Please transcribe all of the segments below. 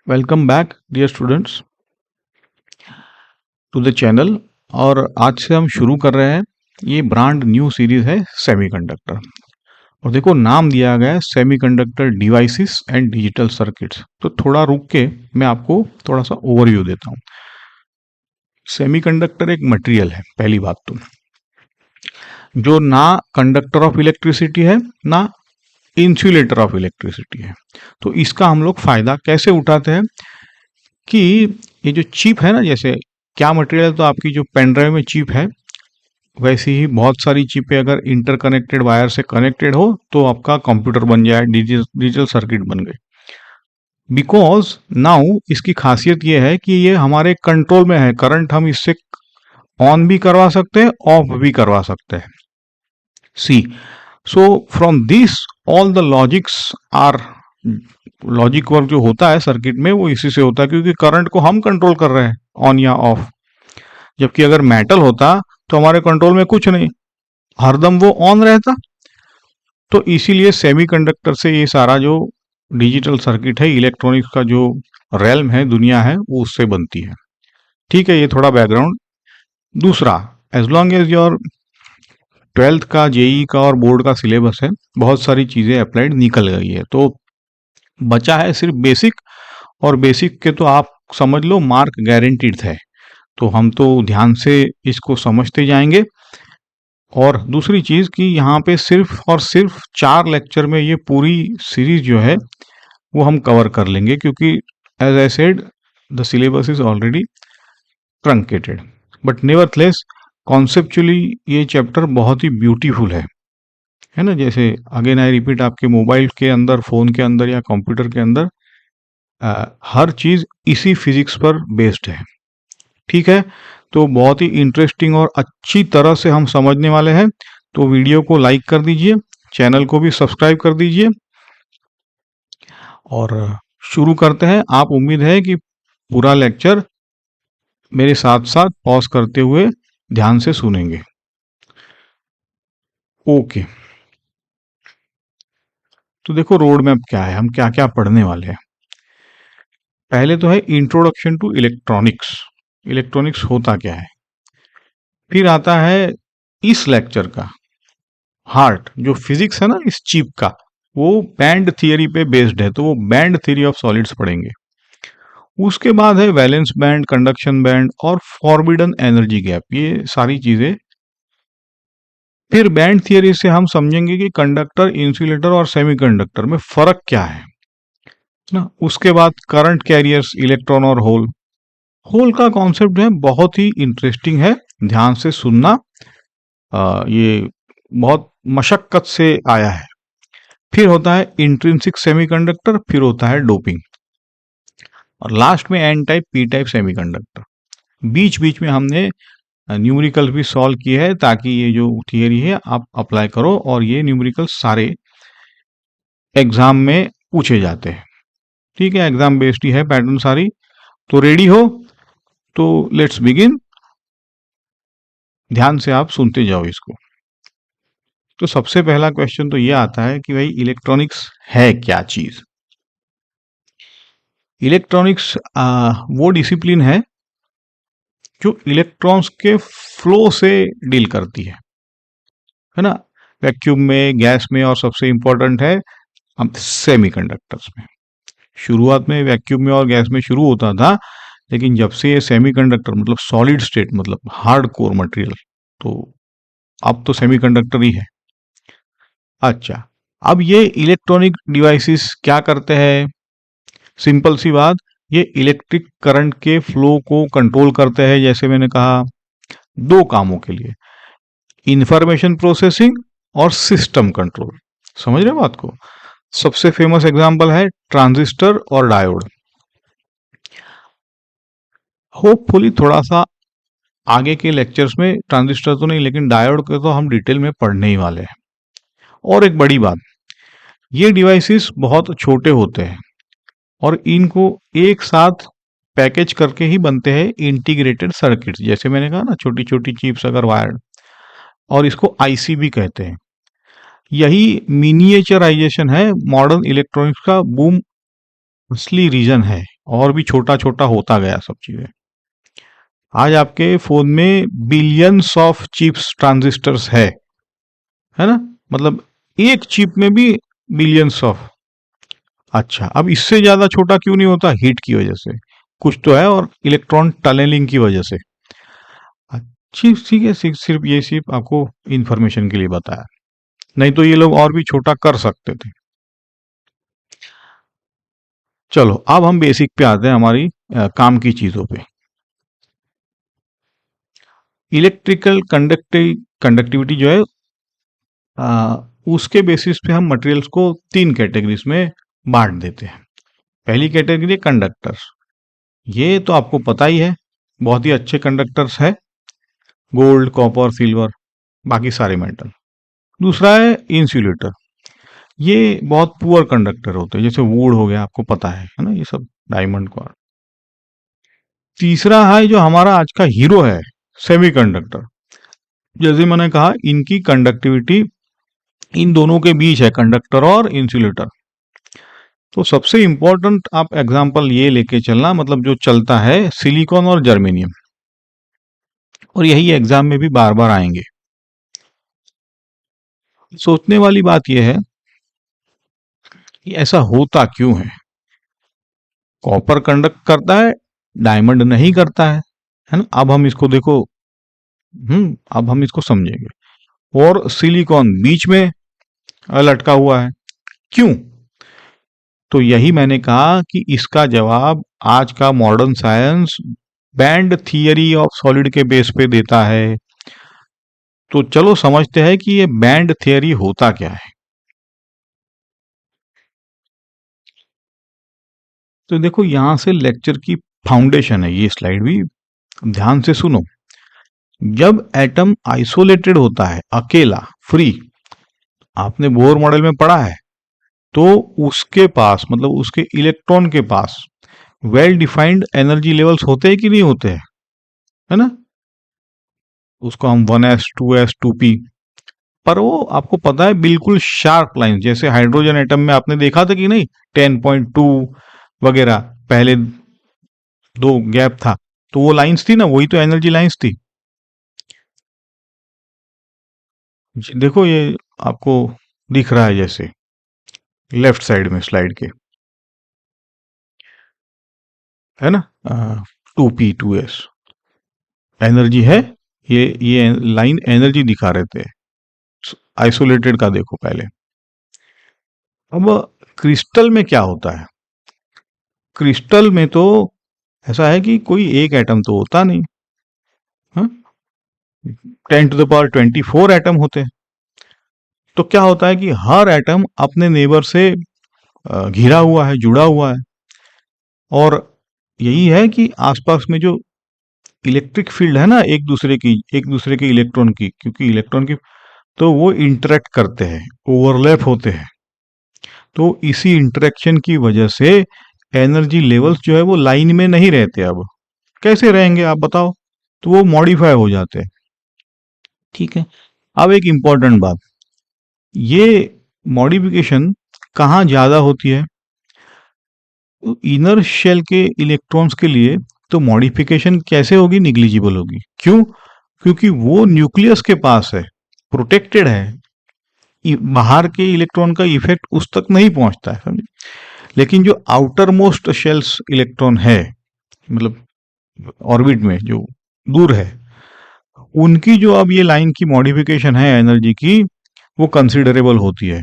Welcome back dear students to the channel. और आज से हम शुरू कर रहे हैं ये ब्रांड न्यू सीरीज है सेमीकंडक्टर। और देखो नाम दिया गया है semiconductor devices and digital circuits. तो थोड़ा रुक के मैं आपको थोड़ा सा ओवरव्यू देता हूँ। सेमीकंडक्टर एक मटेरियल है, पहली बात तो, जो ना कंडक्टर ऑफ इलेक्ट्रिसिटी है ना इंसुलेटर ऑफ इलेक्ट्रिसिटी है। तो इसका हम लोग फायदा कैसे उठाते हैं कि ये जो चिप है ना, जैसे क्या मटेरियल, तो आपकी जो पेन ड्राइव में चिप है वैसे ही बहुत सारी चिपें अगर इंटरकनेक्टेड वायर से कनेक्टेड हो तो आपका कंप्यूटर बन जाए, डिजिटल सर्किट बन गए। बिकॉज नाउ इसकी खासियत ये है कि ये हमारे कंट्रोल में है, करंट हम इससे ऑन भी करवा सकते हैं, ऑफ भी करवा सकते हैं। See, so from this all the logics are, logic work जो होता है सर्किट में वो इसी से होता है, क्योंकि करंट को हम कंट्रोल कर रहे हैं ऑन या ऑफ। जबकि अगर मेटल होता तो हमारे कंट्रोल में कुछ नहीं, हरदम वो ऑन रहता। तो इसीलिए सेमीकंडक्टर से ये सारा जो डिजिटल सर्किट है, इलेक्ट्रॉनिक्स का जो रेल्म है, दुनिया है, वो उससे बनती है। ठीक है, ये थोड़ा बैकग्राउंड। दूसरा, as long as your 12th का, जेई का और बोर्ड का सिलेबस है, बहुत सारी चीज़ें अप्लाइड निकल गई है, तो बचा है सिर्फ बेसिक। और बेसिक के तो आप समझ लो मार्क गारंटीड है, तो हम तो ध्यान से इसको समझते जाएंगे। और दूसरी चीज़ कि यहाँ पे सिर्फ और सिर्फ 4 लेक्चर में ये पूरी सीरीज जो है वो हम कवर कर लेंगे, क्योंकि as I said the syllabus is already truncated. But nevertheless conceptually ये चैप्टर बहुत ही ब्यूटीफुल है ना। जैसे अगेन आई रिपीट, आपके मोबाइल के अंदर, फ़ोन के अंदर या कंप्यूटर के अंदर हर चीज़ इसी फिजिक्स पर बेस्ड है। ठीक है, तो बहुत ही इंटरेस्टिंग और अच्छी तरह से हम समझने वाले हैं। तो वीडियो को लाइक कर दीजिए, चैनल को भी सब्सक्राइब कर दीजिए और शुरू करते हैं। आप उम्मीद है कि पूरा लेक्चर मेरे साथ साथ पॉज करते हुए ध्यान से सुनेंगे। ओके, तो देखो रोड मैप क्या है, हम क्या क्या पढ़ने वाले हैं। पहले तो है इंट्रोडक्शन टू इलेक्ट्रॉनिक्स, इलेक्ट्रॉनिक्स होता क्या है। फिर आता है इस लेक्चर का हार्ट, जो फिजिक्स है ना इस चिप का, वो बैंड थियरी पे बेस्ड है, तो वो बैंड थियरी ऑफ सॉलिड्स पढ़ेंगे। उसके बाद है वैलेंस बैंड, कंडक्शन बैंड और फॉरबिडन एनर्जी गैप, ये सारी चीजें। फिर बैंड थियरी से हम समझेंगे कि कंडक्टर, इंसुलेटर और सेमीकंडक्टर में फर्क क्या है ना। उसके बाद करंट कैरियर्स, इलेक्ट्रॉन और होल। होल का कॉन्सेप्ट है बहुत ही इंटरेस्टिंग है, ध्यान से सुनना, ये बहुत मशक्कत से आया है। फिर होता है इंट्रिंसिक सेमीकंडक्टर, फिर होता है डोपिंग, और लास्ट में N type, P type semiconductor. बीच बीच में हमने न्यूमेरिकल भी सॉल्व किए हैं, ताकि ये जो थियरी है आप अप्लाई करो, और ये न्यूमेरिकल सारे एग्जाम में पूछे जाते हैं। ठीक है, एग्जाम बेस्ड ही है पैटर्न सारी। तो रेडी हो तो लेट्स बिगिन। ध्यान से आप सुनते जाओ इसको। तो सबसे पहला क्वेश्चन तो ये आता है कि भाई इलेक्ट्रॉनिक्स है क्या चीज। इलेक्ट्रॉनिक्स वो डिसिप्लिन है जो इलेक्ट्रॉन्स के फ्लो से डील करती है ना। वैक्यूम में, गैस में, और सबसे इंपॉर्टेंट है हम सेमीकंडक्टर्स में। शुरुआत में वैक्यूम में और गैस में शुरू होता था, लेकिन जब से ये सेमीकंडक्टर मतलब सॉलिड स्टेट, मतलब हार्ड कोर मटेरियल, तो अब तो सेमीकंडक्टर ही है। अच्छा, अब ये इलेक्ट्रॉनिक डिवाइसेस क्या करते हैं। सिंपल सी बात, ये इलेक्ट्रिक करंट के फ्लो को कंट्रोल करते हैं, जैसे मैंने कहा, दो कामों के लिए, इंफॉर्मेशन प्रोसेसिंग और सिस्टम कंट्रोल। समझ रहे हो बात को। सबसे फेमस एग्जांपल है ट्रांजिस्टर और डायोड। होपफुली थोड़ा सा आगे के लेक्चर्स में ट्रांजिस्टर तो नहीं, लेकिन डायोड के तो हम डिटेल में पढ़ने ही वाले हैं। और एक बड़ी बात, ये डिवाइसेस बहुत छोटे होते हैं और इनको एक साथ पैकेज करके ही बनते हैं इंटीग्रेटेड सर्किट्स, जैसे मैंने कहा ना, छोटी छोटी चिप्स अगर वायर्ड, और इसको आईसी भी कहते हैं। यही मिनिएचराइजेशन है मॉडर्न इलेक्ट्रॉनिक्स का बूम असली रीजन है। और भी छोटा छोटा होता गया सब चीजें। आज आपके फोन में बिलियंस ऑफ चिप्स ट्रांजिस्टर्स है ना, मतलब एक चिप में भी बिलियंस ऑफ। अच्छा, अब इससे ज्यादा छोटा क्यों नहीं होता? हीट की वजह से कुछ तो है, और इलेक्ट्रॉन टनलिंग की वजह से। अच्छी, ठीक है, सिर्फ आपको इंफॉर्मेशन के लिए बताया, नहीं तो ये लोग और भी छोटा कर सकते थे। चलो अब हम बेसिक पे आते हैं, हमारी काम की चीजों पे। इलेक्ट्रिकल कंडक्टिविटी जो है, उसके बेसिस पे हम मटेरियल्स को तीन कैटेगरीज में बांट देते हैं। पहली कैटेगरी है कंडक्टर्स, ये तो आपको पता ही है, बहुत ही अच्छे कंडक्टर्स है, गोल्ड, कॉपर, सिल्वर, बाकी सारे मेटल। दूसरा है इंसुलेटर, ये बहुत पुअर कंडक्टर होते हैं, जैसे वुड हो गया, आपको पता है ना, ये सब डायमंड का। तीसरा है जो हमारा आज का हीरो है, सेमीकंडक्टर। जैसे मैंने कहा, इनकी कंडक्टिविटी इन दोनों के बीच है, कंडक्टर और इंसुलेटर। तो सबसे इंपॉर्टेंट आप एग्जांपल ये लेके चलना, मतलब जो चलता है, सिलिकॉन और जर्मेनियम, और यही एग्जाम में भी बार बार आएंगे। सोचने वाली बात यह है कि ऐसा होता क्यों कॉपर कंडक्ट करता है, डायमंड नहीं करता है ना। अब हम इसको देखो, अब हम इसको समझेंगे। और सिलिकॉन बीच में लटका हुआ है, क्यों? तो यही मैंने कहा कि इसका जवाब आज का modern science band theory of solid के बेस पे देता है। तो चलो समझते हैं कि ये बैंड थियरी होता क्या है। तो देखो, यहां से लेक्चर की फाउंडेशन है ये स्लाइड भी, ध्यान से सुनो। जब एटम आइसोलेटेड होता है, अकेला, फ्री, आपने बोर मॉडल में पढ़ा है, तो उसके पास, मतलब उसके इलेक्ट्रॉन के पास वेल डिफाइंड एनर्जी लेवल्स होते हैं कि नहीं होते हैं, है ना। उसको हम 1s 2s 2p, पर वो आपको पता है बिल्कुल शार्प लाइन, जैसे हाइड्रोजन एटम में आपने देखा था कि नहीं, 10.2 वगैरह, पहले दो गैप था, तो वो लाइंस थी ना, वही तो एनर्जी लाइंस थी। देखो ये आपको दिख रहा है, जैसे लेफ्ट साइड में स्लाइड के, है ना, 2p 2s एनर्जी है। ये लाइन एनर्जी दिखा रहे थे, आइसोलेटेड का देखो पहले। अब क्रिस्टल में क्या होता है? क्रिस्टल में तो ऐसा है कि कोई एक एटम तो होता नहीं, 10⁻24 एटम होते हैं। तो क्या होता है कि हर एटम अपने नेबर से घिरा हुआ है, जुड़ा हुआ है, और यही है कि आसपास में जो इलेक्ट्रिक फील्ड है ना, एक दूसरे के इलेक्ट्रॉन की, क्योंकि इलेक्ट्रॉन की, तो वो इंटरेक्ट करते हैं, ओवरलैप होते हैं। तो इसी इंटरेक्शन की वजह से एनर्जी लेवल्स जो है वो लाइन में नहीं रहते। अब कैसे रहेंगे आप बताओ? तो वो मॉडिफाई हो जाते हैं, ठीक है। अब एक इंपॉर्टेंट बात, ये मॉडिफिकेशन कहाँ ज्यादा होती है? इनर शेल के इलेक्ट्रॉन्स के लिए तो मॉडिफिकेशन कैसे होगी? निग्लिजिबल होगी। क्यों? क्योंकि वो न्यूक्लियस के पास है, प्रोटेक्टेड है, बाहर के इलेक्ट्रॉन का इफेक्ट उस तक नहीं पहुंचता है, समझे। लेकिन जो आउटर मोस्ट शेल्स इलेक्ट्रॉन है, मतलब ऑर्बिट में जो दूर है, उनकी जो अब ये लाइन की मॉडिफिकेशन है एनर्जी की, वो कंसिडरेबल होती है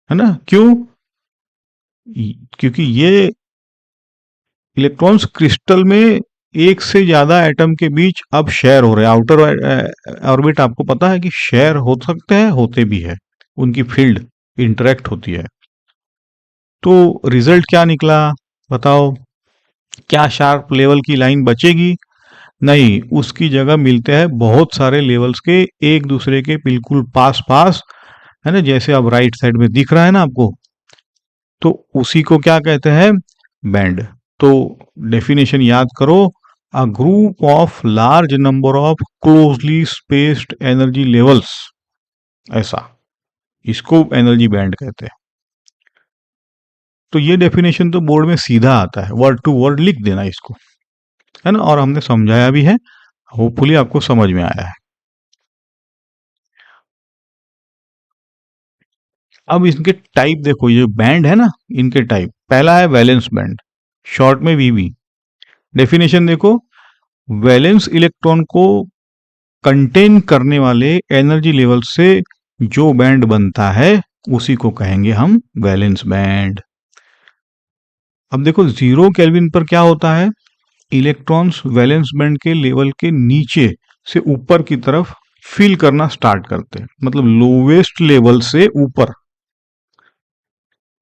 ना। क्यों? क्योंकि ये इलेक्ट्रॉन्स क्रिस्टल में एक से ज्यादा एटम के बीच अब शेयर हो रहे हैं। आउटर ऑर्बिट आपको पता है कि शेयर हो सकते हैं, होते भी है, उनकी फील्ड इंटरेक्ट होती है। तो रिजल्ट क्या निकला बताओ? क्या शार्प लेवल की लाइन बचेगी? नहीं, उसकी जगह मिलते हैं बहुत सारे लेवल्स के एक दूसरे के बिल्कुल पास पास, है ना, जैसे अब राइट साइड में दिख रहा है ना आपको। तो उसी को क्या कहते हैं? बैंड। तो डेफिनेशन याद करो, a group of large number of closely spaced energy levels, ऐसा, इसको एनर्जी बैंड कहते हैं। तो ये डेफिनेशन तो बोर्ड में सीधा आता है, वर्ड टू वर्ड लिख देना इसको, है ना, और हमने समझाया भी है, होपफुली आपको समझ में आया है। अब इनके टाइप देखो, ये बैंड है ना, इनके टाइप, पहला है वैलेंस बैंड, शॉर्ट में वीवी। डेफिनेशन देखो, वैलेंस इलेक्ट्रॉन को कंटेन करने वाले एनर्जी लेवल से जो बैंड बनता है उसी को कहेंगे हम वैलेंस बैंड। अब देखो 0 केल्विन पर क्या होता है, इलेक्ट्रॉन्स वैलेंस बैंड के लेवल के नीचे से ऊपर की तरफ फील करना स्टार्ट करते हैं, मतलब लोवेस्ट लेवल से ऊपर।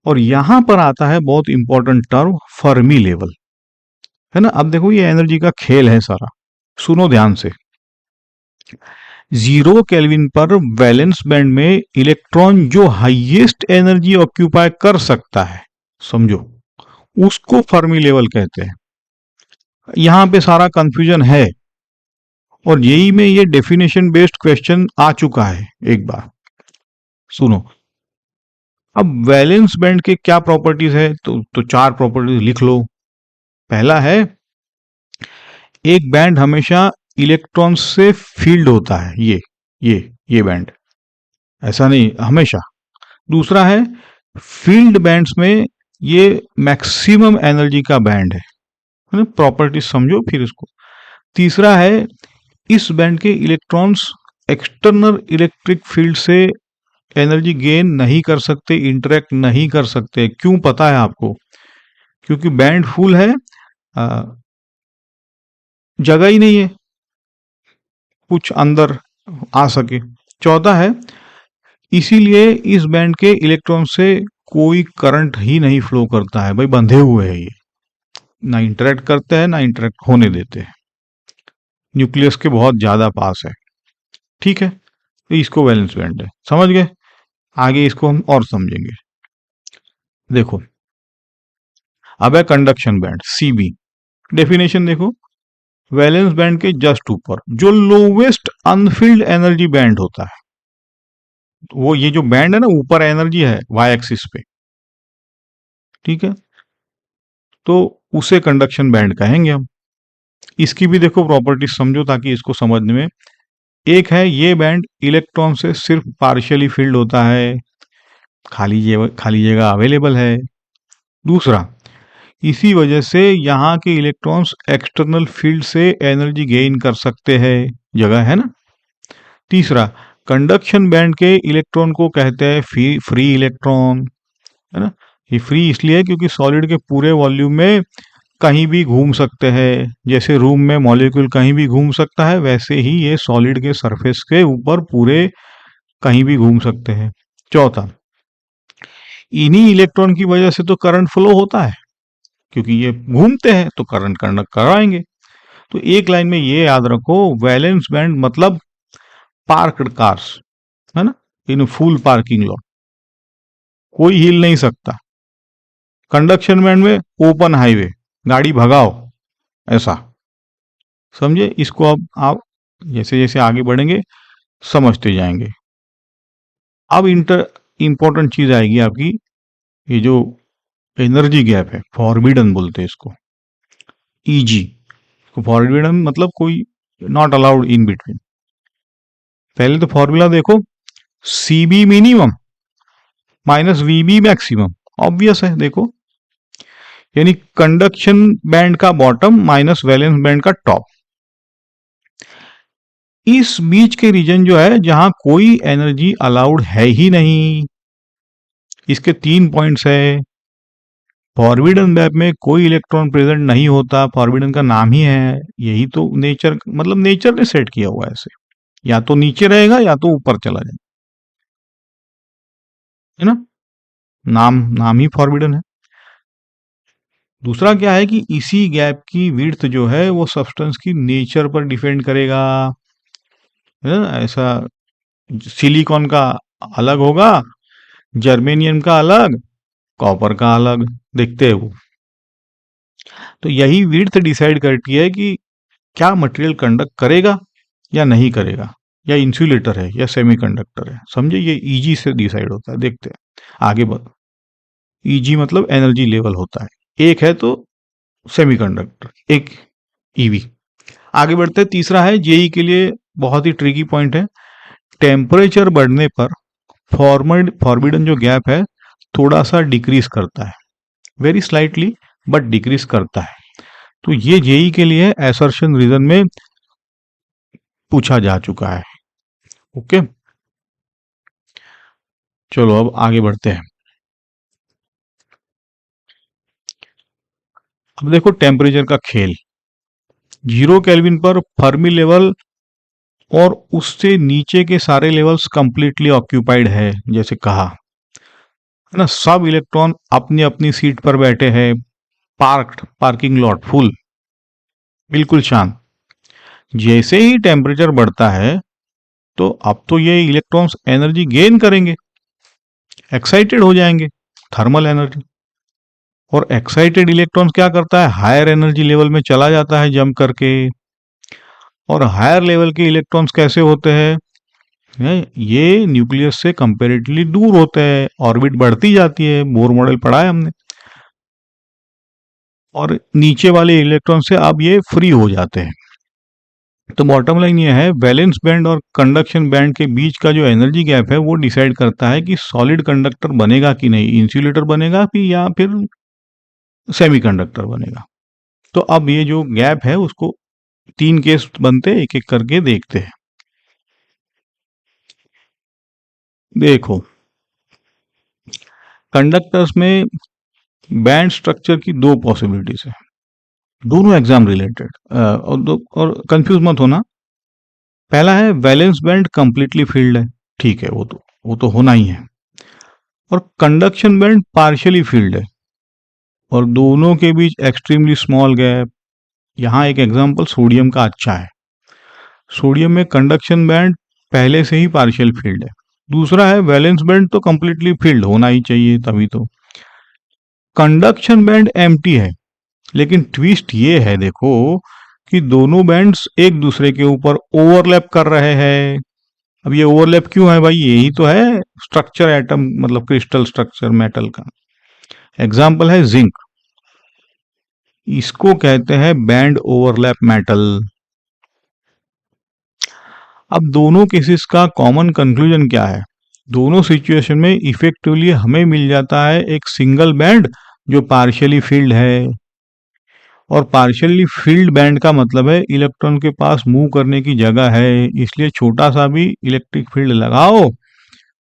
और यहां पर आता है बहुत इंपॉर्टेंट टर्म, फर्मी लेवल, है ना। अब देखो ये एनर्जी का खेल है सारा, सुनो ध्यान से। 0 केल्विन पर वैलेंस बैंड में इलेक्ट्रॉन जो हाईएस्ट एनर्जी ऑक्यूपाई कर सकता है, समझो, उसको फर्मी लेवल कहते हैं। यहां पे सारा कंफ्यूजन है, और यही में ये डेफिनेशन बेस्ड क्वेश्चन आ चुका है एक बार, सुनो। अब वैलेंस बैंड के क्या प्रॉपर्टीज है, तो 4 प्रॉपर्टीज लिख लो। पहला है, एक बैंड हमेशा इलेक्ट्रॉन से फील्ड होता है, ये बैंड, ऐसा नहीं हमेशा। दूसरा है, फील्ड बैंड्स में ये मैक्सिमम एनर्जी का बैंड है, प्रॉपर्टी समझो फिर इसको। तीसरा है, इस बैंड के इलेक्ट्रॉन्स एक्सटर्नल इलेक्ट्रिक फील्ड से एनर्जी गेन नहीं कर सकते, इंटरेक्ट नहीं कर सकते। क्यों पता है आपको? क्योंकि बैंड फुल है, जगह ही नहीं है कुछ अंदर आ सके। चौथा है, इसीलिए इस बैंड के इलेक्ट्रॉन से कोई करंट ही नहीं फ्लो करता है, भाई बंधे हुए हैं ये, ना इंटरेक्ट करते हैं ना इंटरेक्ट होने देते हैं, न्यूक्लियस के बहुत ज्यादा पास है। ठीक है, तो इसको वैलेंस बैंड है, समझ गए। आगे इसको हम और समझेंगे। देखो, अब है कंडक्शन बैंड, सीबी। डेफिनेशन देखो, वैलेंस बैंड के जस्ट ऊपर जो लोवेस्ट अनफिल्ड एनर्जी बैंड होता है, वो ये जो बैंड है ना, ऊपर एनर्जी है वाई एक्सिस पे, ठीक है, तो उसे कंडक्शन बैंड कहेंगे हम। इसकी भी देखो प्रॉपर्टीज समझो ताकि इसको समझने में। एक है, ये बैंड इलेक्ट्रॉन से सिर्फ पार्शियली फिल्ड होता है, खाली जगह अवेलेबल है। दूसरा, इसी वजह से यहाँ के इलेक्ट्रॉन्स एक्सटर्नल फील्ड से एनर्जी गेन कर सकते हैं, जगह है ना। तीसरा, कंडक्शन बैंड के इलेक्ट्रॉन को कहते हैं फ्री इलेक्ट्रॉन, है ना। ये फ्री इसलिए है क्योंकि सॉलिड के पूरे वॉल्यूम में कहीं भी घूम सकते हैं, जैसे रूम में मॉलिक्यूल कहीं भी घूम सकता है, वैसे ही ये सॉलिड के सरफेस के ऊपर पूरे कहीं भी घूम सकते हैं। चौथा, इन्हीं इलेक्ट्रॉन की वजह से तो करंट फ्लो होता है, क्योंकि ये घूमते हैं तो करंट कंडक्ट कराएंगे। तो एक लाइन में ये याद रखो, वैलेंस बैंड मतलब पार्क्ड कार्स, है ना, इन फुल पार्किंग लॉट, कोई हिल नहीं सकता। कंडक्शन बैंड में ओपन हाईवे, गाड़ी भगाओ, ऐसा समझे। इसको अब आप जैसे जैसे आगे बढ़ेंगे समझते जाएंगे। अब इंपॉर्टेंट चीज आएगी आपकी, ये जो एनर्जी गैप है, फॉरबिडन बोलते हैं इसको, ईजी। फॉरबिडन मतलब कोई नॉट अलाउड इन बिटवीन। पहले तो फॉर्मूला देखो, सीबी मिनिमम माइनस वीबी मैक्सिमम, ऑब्वियस है देखो, यानी कंडक्शन बैंड का बॉटम माइनस वैलेंस बैंड का टॉप। इस बीच के रीजन जो है जहां कोई एनर्जी अलाउड है ही नहीं, इसके 3 पॉइंट्स है। फॉरबिडन गैप में कोई इलेक्ट्रॉन प्रेजेंट नहीं होता, फॉरबिडन का नाम ही है, यही तो नेचर, मतलब नेचर ने सेट किया हुआ है ऐसे, या तो नीचे रहेगा या तो ऊपर चला जाएगा, है ना, नाम नाम ही फॉरबिडन है। दूसरा क्या है कि इसी गैप की विड्थ जो है वो सब्सटेंस की नेचर पर डिपेंड करेगा, है ना। ऐसा सिलिकॉन का अलग होगा, जर्मेनियम का अलग, कॉपर का अलग, देखते हैं वो। तो यही विड्थ डिसाइड करती है कि क्या मटेरियल कंडक्ट करेगा या नहीं करेगा, या इंसुलेटर है या सेमीकंडक्टर है, समझे। ये ईजी से डिसाइड होता है, देखते हैं आगे बढ़। ईजी मतलब एनर्जी लेवल होता है। एक है तो सेमीकंडक्टर, एक ईवी। आगे बढ़ते हैं, तीसरा है जेई के लिए बहुत ही ट्रिकी पॉइंट है। टेम्परेचर बढ़ने पर फॉरबिडन जो गैप है थोड़ा सा डिक्रीज करता है, वेरी स्लाइटली बट डिक्रीज करता है। तो ये जेई के लिए एसर्शन रीजन में पूछा जा चुका है। ओके, चलो अब आगे बढ़ते हैं। अब देखो टेम्परेचर का खेल। 0 केल्विन पर फर्मी लेवल और उससे नीचे के सारे लेवल्स कंप्लीटली ऑक्यूपाइड है, जैसे कहा है ना। सब इलेक्ट्रॉन अपनी अपनी सीट पर बैठे हैं, पार्किंग लॉट फुल, बिल्कुल शांत। जैसे ही टेम्परेचर बढ़ता है तो अब तो ये इलेक्ट्रॉन्स एनर्जी गेन करेंगे, एक्साइटेड हो जाएंगे, थर्मल एनर्जी। और एक्साइटेड इलेक्ट्रॉन्स क्या करता है, हायर एनर्जी लेवल में चला जाता है जंप करके। और हायर लेवल के इलेक्ट्रॉन्स कैसे होते हैं, ये न्यूक्लियस से कंपेरेटिवली दूर होते हैं, ऑर्बिट बढ़ती जाती है, बोर मॉडल पढ़ा है हमने। और नीचे वाले इलेक्ट्रॉन से अब ये फ्री हो जाते हैं। तो बॉटम लाइन ये है, वैलेंस बैंड और कंडक्शन बैंड के बीच का जो एनर्जी गैप है वो डिसाइड करता है कि सॉलिड कंडक्टर बनेगा कि नहीं, इंसुलेटर बनेगा कि या फिर सेमीकंडक्टर बनेगा। तो अब ये जो गैप है उसको 3 केस बनते, एक एक करके देखते हैं। देखो कंडक्टर्स में बैंड स्ट्रक्चर की दो पॉसिबिलिटीज है, दोनों एग्जाम रिलेटेड, और कंफ्यूज मत होना। पहला है वैलेंस बैंड कंप्लीटली फील्ड है, ठीक है, वो तो होना ही है। और कंडक्शन बैंड पार्शियली फील्ड है, और दोनों के बीच एक्सट्रीमली स्मॉल गैप। यहाँ एक एग्जांपल सोडियम का अच्छा है। सोडियम में कंडक्शन बैंड पहले से ही पार्शियल फील्ड है। दूसरा है वैलेंस बैंड तो कंप्लीटली फील्ड होना ही चाहिए, तभी तो। कंडक्शन बैंड एम्प्टी है, लेकिन ट्विस्ट ये है देखो कि दोनों बैंड्स एक दूसरे के ऊपर ओवरलैप कर रहे हैं। अब ये ओवरलैप क्यों है भाई, यही तो है स्ट्रक्चर, एटम मतलब क्रिस्टल स्ट्रक्चर मेटल का। एग्जाम्पल है जिंक, इसको कहते हैं बैंड ओवरलैप मेटल। अब दोनों केसेस का कॉमन कंक्लूजन क्या है, दोनों सिचुएशन में इफेक्टिवली हमें मिल जाता है एक सिंगल बैंड जो पार्शियली फील्ड है। और पार्शियली फील्ड बैंड का मतलब है इलेक्ट्रॉन के पास मूव करने की जगह है, इसलिए छोटा सा भी इलेक्ट्रिक फील्ड लगाओ,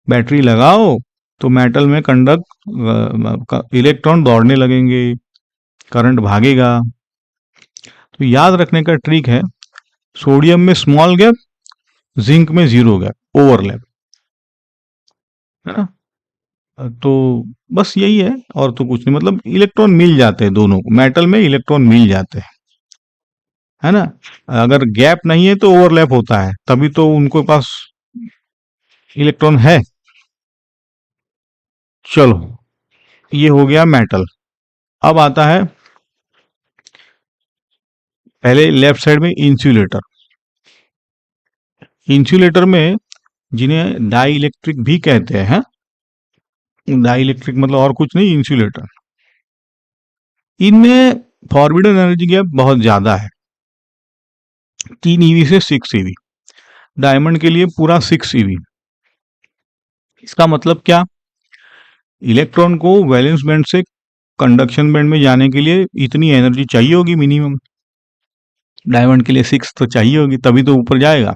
बैटरी लगाओ, तो मेटल में कंडक्ट इलेक्ट्रॉन दौड़ने लगेंगे, करंट भागेगा। तो याद रखने का ट्रिक है, सोडियम में स्मॉल गैप, जिंक में जीरो गैप, ओवरलैप, है ना। तो बस यही है, और तो कुछ नहीं, मतलब इलेक्ट्रॉन मिल जाते हैं दोनों को, मेटल में इलेक्ट्रॉन मिल जाते हैं, है ना। अगर गैप नहीं है तो ओवरलैप होता है, तभी तो उनके पास इलेक्ट्रॉन है। चलो ये हो गया मेटल। अब आता है पहले लेफ्ट साइड में इंसुलेटर। इंसुलेटर में जिन्हें डाई इलेक्ट्रिक भी कहते हैं, डाई इलेक्ट्रिक मतलब और कुछ नहीं, इंसुलेटर। इनमें फॉरबिडन एनर्जी गैप बहुत ज्यादा है, 3 ईवी से 6 ईवी। डायमंड के लिए पूरा 6 ईवी। इसका मतलब क्या, इलेक्ट्रॉन को वैलेंस बैंड से कंडक्शन बैंड में जाने के लिए इतनी एनर्जी चाहिए होगी मिनिमम, डायमंड के लिए 6 तो चाहिए होगी, तभी तो ऊपर जाएगा।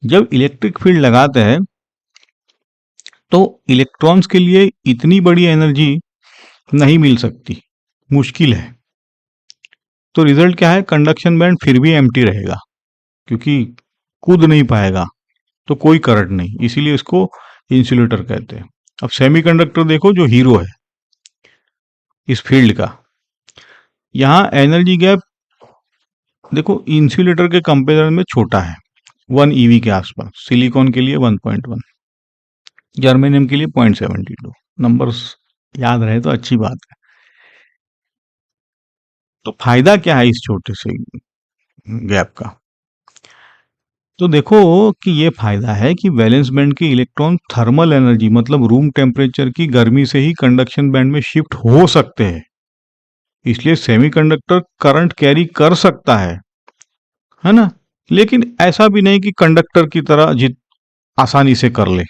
जब इलेक्ट्रिक फील्ड लगाते हैं तो इलेक्ट्रॉन्स के लिए इतनी बड़ी एनर्जी नहीं मिल सकती, मुश्किल है। तो रिजल्ट क्या है, कंडक्शन बैंड फिर भी एम्प्टी रहेगा, क्योंकि कूद नहीं पाएगा, तो कोई करंट नहीं, इसीलिए इसको इंसुलेटर कहते हैं। अब सेमीकंडक्टर देखो जो हीरो है इस फील्ड का, यहाँ एनर्जी गैप देखो इंसुलेटर के कंपेरिजन में छोटा है, 1 ईवी के आसपास। सिलिकॉन के लिए 1.1, जर्मेनियम के लिए 0.72। नंबर्स याद रहे तो अच्छी बात है। तो फायदा क्या है इस छोटे से गैप का, तो देखो कि ये फायदा है कि वैलेंस बैंड के इलेक्ट्रॉन थर्मल एनर्जी मतलब रूम टेम्परेचर की गर्मी से ही कंडक्शन बैंड में शिफ्ट हो सकते हैं, इसलिए सेमीकंडक्टर करंट कैरी कर सकता है ना। लेकिन ऐसा भी नहीं कि कंडक्टर की तरह जित आसानी से कर ले।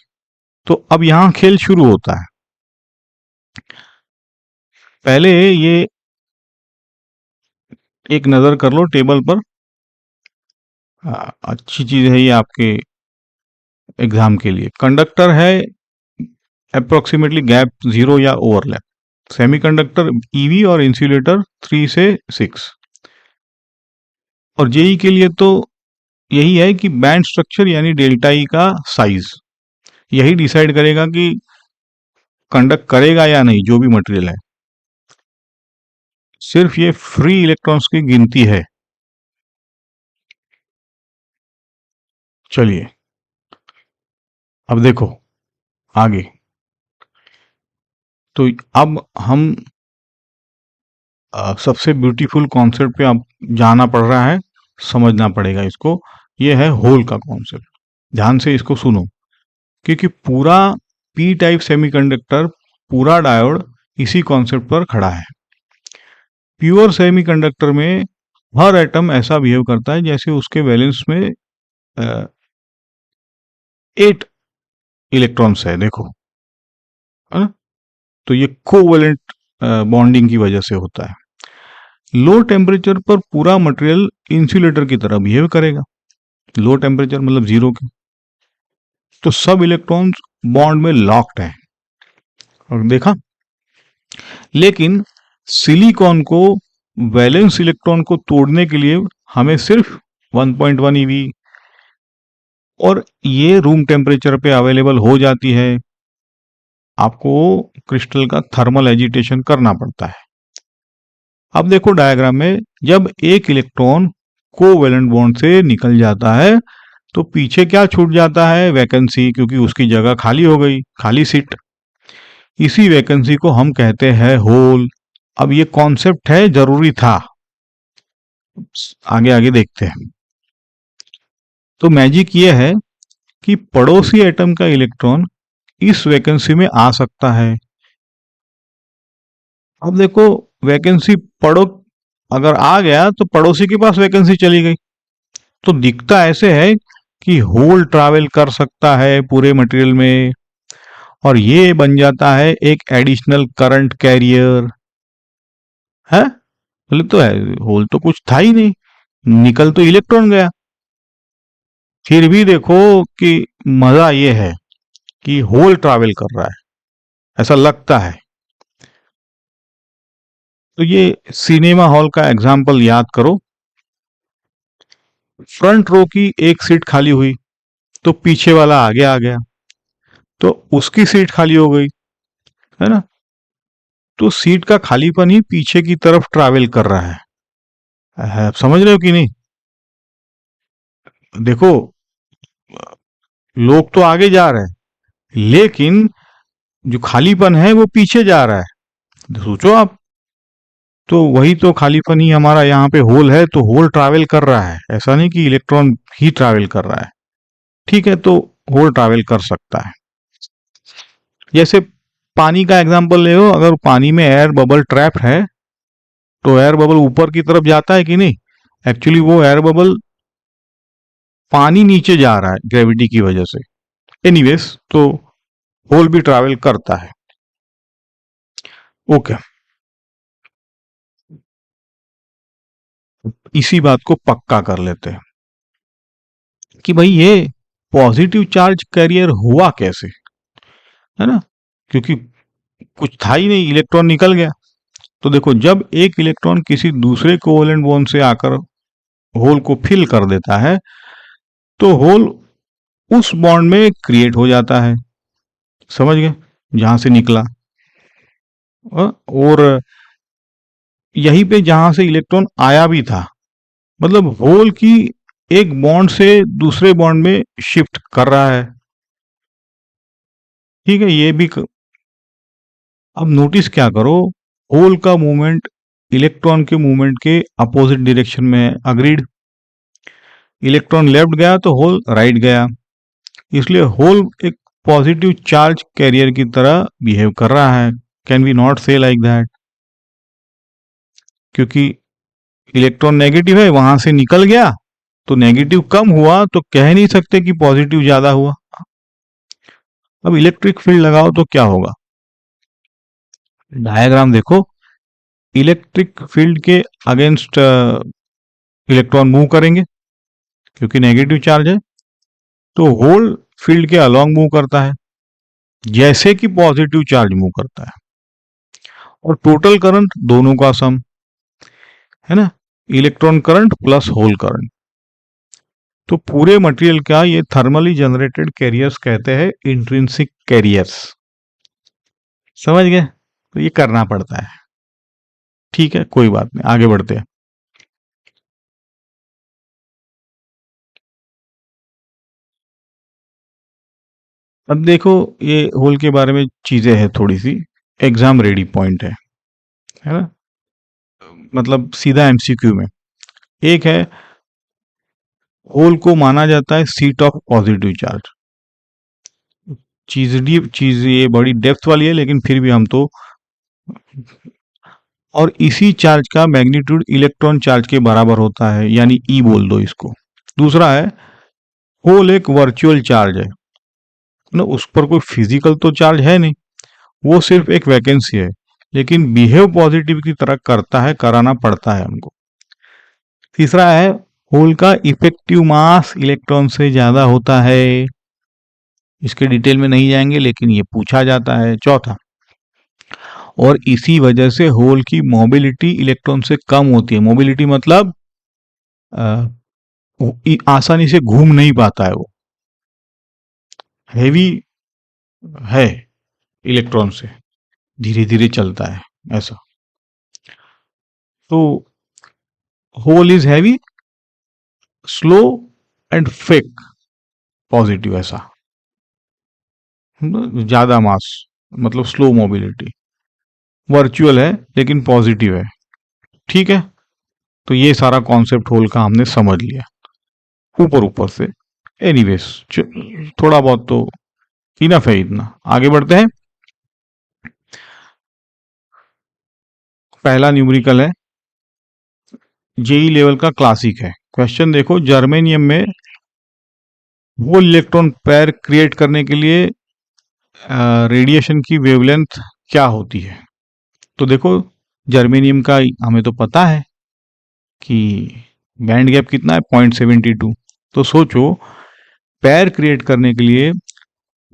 तो अब यहां खेल शुरू होता है। पहले ये एक नजर कर लो टेबल पर। अच्छी चीज है ये आपके एग्जाम के लिए। कंडक्टर है अप्रोक्सीमेटली गैप 0 या ओवरलैप। सेमीकंडक्टर ईवी और इंसुलेटर 3 से 6। और जेई के लिए तो यही है कि बैंड स्ट्रक्चर यानी डेल्टा ई का साइज यही डिसाइड करेगा कि कंडक्ट करेगा या नहीं जो भी मटेरियल है। सिर्फ ये फ्री इलेक्ट्रॉन्स की गिनती है। चलिए अब देखो आगे। तो अब हम सबसे ब्यूटीफुल कॉन्सेप्ट पे अब जाना पड़ रहा है, समझना पड़ेगा इसको। ये है होल का कॉन्सेप्ट। ध्यान से इसको सुनो, क्योंकि पूरा पी टाइप सेमीकंडक्टर, पूरा डायोड इसी कॉन्सेप्ट पर खड़ा है। प्योर सेमीकंडक्टर में हर एटम ऐसा बिहेव करता है जैसे उसके वैलेंस में 8 इलेक्ट्रॉन्स है, देखो है ना। तो ये कोवैलेंट बॉन्डिंग की वजह से होता है। लो टेम्परेचर पर पूरा मटेरियल इंसुलेटर की तरह बिहेव करेगा। लो टेम्परेचर मतलब 0 के। तो सब इलेक्ट्रॉन्स बॉन्ड में लॉक्ड हैं, और देखा। लेकिन सिलिकॉन को वैलेंस इलेक्ट्रॉन को तोड़ने के लिए हमें सिर्फ 1.1 ईवी और ये रूम टेम्परेचर पे अवेलेबल हो जाती है। आपको क्रिस्टल का थर्मल एजिटेशन करना पड़ता है। अब देखो डायग्राम में, जब एक इलेक्ट्रॉन कोवैलेंट बॉन्ड से निकल जाता है तो पीछे क्या छूट जाता है? वैकेंसी, क्योंकि उसकी जगह खाली हो गई, खाली सीट। इसी वैकेंसी को हम कहते हैं होल। अब ये कॉन्सेप्ट है, जरूरी था। आगे आगे देखते हैं। तो मैजिक ये है कि पड़ोसी एटम का इलेक्ट्रॉन इस वैकेंसी में आ सकता है। अब देखो वैकेंसी पड़ो अगर आ गया तो पड़ोसी के पास वैकेंसी चली गई। तो दिखता ऐसे है कि होल ट्रैवल कर सकता है पूरे मटेरियल में, और ये बन जाता है एक एडिशनल करंट कैरियर है। बोले तो है, होल तो कुछ था ही नहीं, निकल तो इलेक्ट्रॉन गया। फिर भी देखो कि मजा ये है कि होल ट्रैवल कर रहा है, ऐसा लगता है। तो ये सिनेमा हॉल का एग्जाम्पल याद करो। फ्रंट रो की एक सीट खाली हुई तो पीछे वाला आगे आ गया, तो उसकी सीट खाली हो गई, है ना। तो सीट का खालीपन ही पीछे की तरफ ट्रैवल कर रहा है। समझ रहे हो कि नहीं? देखो लोग तो आगे जा रहे हैं, लेकिन जो खालीपन है वो पीछे जा रहा है। सोचो आप, तो वही तो खालीपन ही हमारा यहाँ पे होल है, तो होल ट्रैवल कर रहा है, ऐसा नहीं कि इलेक्ट्रॉन ही ट्रैवल कर रहा है। ठीक है, तो होल ट्रैवल कर सकता है। जैसे पानी का एग्जांपल ले लो, अगर पानी में एयर बबल ट्रैप है तो एयर बबल ऊपर की तरफ जाता है कि नहीं? एक्चुअली वो एयर बबल पानी नीचे जा रहा है ग्रेविटी की वजह से। एनीवेज, तो होल भी ट्रैवल करता है। ओके, इसी बात को पक्का कर लेते हैं कि भाई ये पॉजिटिव चार्ज कैरियर हुआ कैसे, है ना। क्योंकि कुछ था ही नहीं, इलेक्ट्रॉन निकल गया। तो देखो, जब एक इलेक्ट्रॉन किसी दूसरे कोवेलेंट बॉन्ड से आकर होल को फिल कर देता है तो होल उस बॉन्ड में क्रिएट हो जाता है। समझ गए? जहां से निकला। और यहीं पे जहां से इलेक्ट्रॉन आया भी था, मतलब होल की एक बॉन्ड से दूसरे बॉन्ड में शिफ्ट कर रहा है। ठीक है, ये भी अब नोटिस क्या करो, होल का मूवमेंट इलेक्ट्रॉन के मूवमेंट के अपोजिट डायरेक्शन में है। अग्रीड? इलेक्ट्रॉन लेफ्ट गया तो होल राइट गया, इसलिए होल एक पॉजिटिव चार्ज कैरियर की तरह बिहेव कर रहा है। कैन वी नॉट से लाइक दैट? क्योंकि इलेक्ट्रॉन नेगेटिव है, वहां से निकल गया तो नेगेटिव कम हुआ, तो कह नहीं सकते कि पॉजिटिव ज्यादा हुआ। अब इलेक्ट्रिक फील्ड लगाओ तो क्या होगा? डायग्राम देखो, इलेक्ट्रिक फील्ड के अगेंस्ट इलेक्ट्रॉन मूव करेंगे क्योंकि नेगेटिव चार्ज है, तो होल फील्ड के अलोंग मूव करता है जैसे कि पॉजिटिव चार्ज मूव करता है। और टोटल करंट दोनों का सम है ना, electron current plus hole current. तो पूरे मटेरियल का ये थर्मली जनरेटेड कैरियर्स कहते हैं, इंट्रिंसिक कैरियर्स। समझ गए? तो ये करना पड़ता है। ठीक है, कोई बात नहीं, आगे बढ़ते हैं। अब देखो, ये होल के बारे में चीजें हैं थोड़ी सी, एग्जाम रेडी पॉइंट है ना, मतलब सीधा एमसीक्यू में। एक है, होल को माना जाता है सीट ऑफ पॉजिटिव चार्ज। चीज ये बड़ी डेप्थ वाली है, लेकिन फिर भी हम तो, और इसी चार्ज का मैग्नीट्यूड इलेक्ट्रॉन चार्ज के बराबर होता है, यानी ई बोल दो इसको। दूसरा है, होल एक वर्चुअल चार्ज है ना, उस पर कोई फिजिकल तो चार्ज है नहीं, वो सिर्फ एक वैकेंसी है, लेकिन बिहेव पॉजिटिव की तरह करता है, कराना पड़ता है हमको। तीसरा है, होल का इफेक्टिव मास इलेक्ट्रॉन से ज्यादा होता है। इसके डिटेल में नहीं जाएंगे, लेकिन ये पूछा जाता है। चौथा, और इसी वजह से होल की मोबिलिटी इलेक्ट्रॉन से कम होती है। मोबिलिटी मतलब आसानी से घूम नहीं पाता है, वो हैवी है इलेक्ट्रॉन से, धीरे धीरे चलता है ऐसा। तो hole is heavy, slow and fake positive, ऐसा ज्यादा मास मतलब स्लो मोबिलिटी, वर्चुअल है लेकिन पॉजिटिव है। ठीक है, तो ये सारा कॉन्सेप्ट होल का हमने समझ लिया ऊपर ऊपर से। एनीवेज, थोड़ा बहुत तो इनफ है, इतना। आगे बढ़ते हैं। पहला न्यूमेरिकल है, जेई लेवल का क्लासिक है। क्वेश्चन देखो, जर्मेनियम में वो इलेक्ट्रॉन पेयर क्रिएट करने के लिए रेडिएशन की वेवलेंथ क्या होती है? तो देखो, जर्मेनियम का हमें तो पता है कि बैंड गैप कितना है, 0.72। तो सोचो, पेयर क्रिएट करने के लिए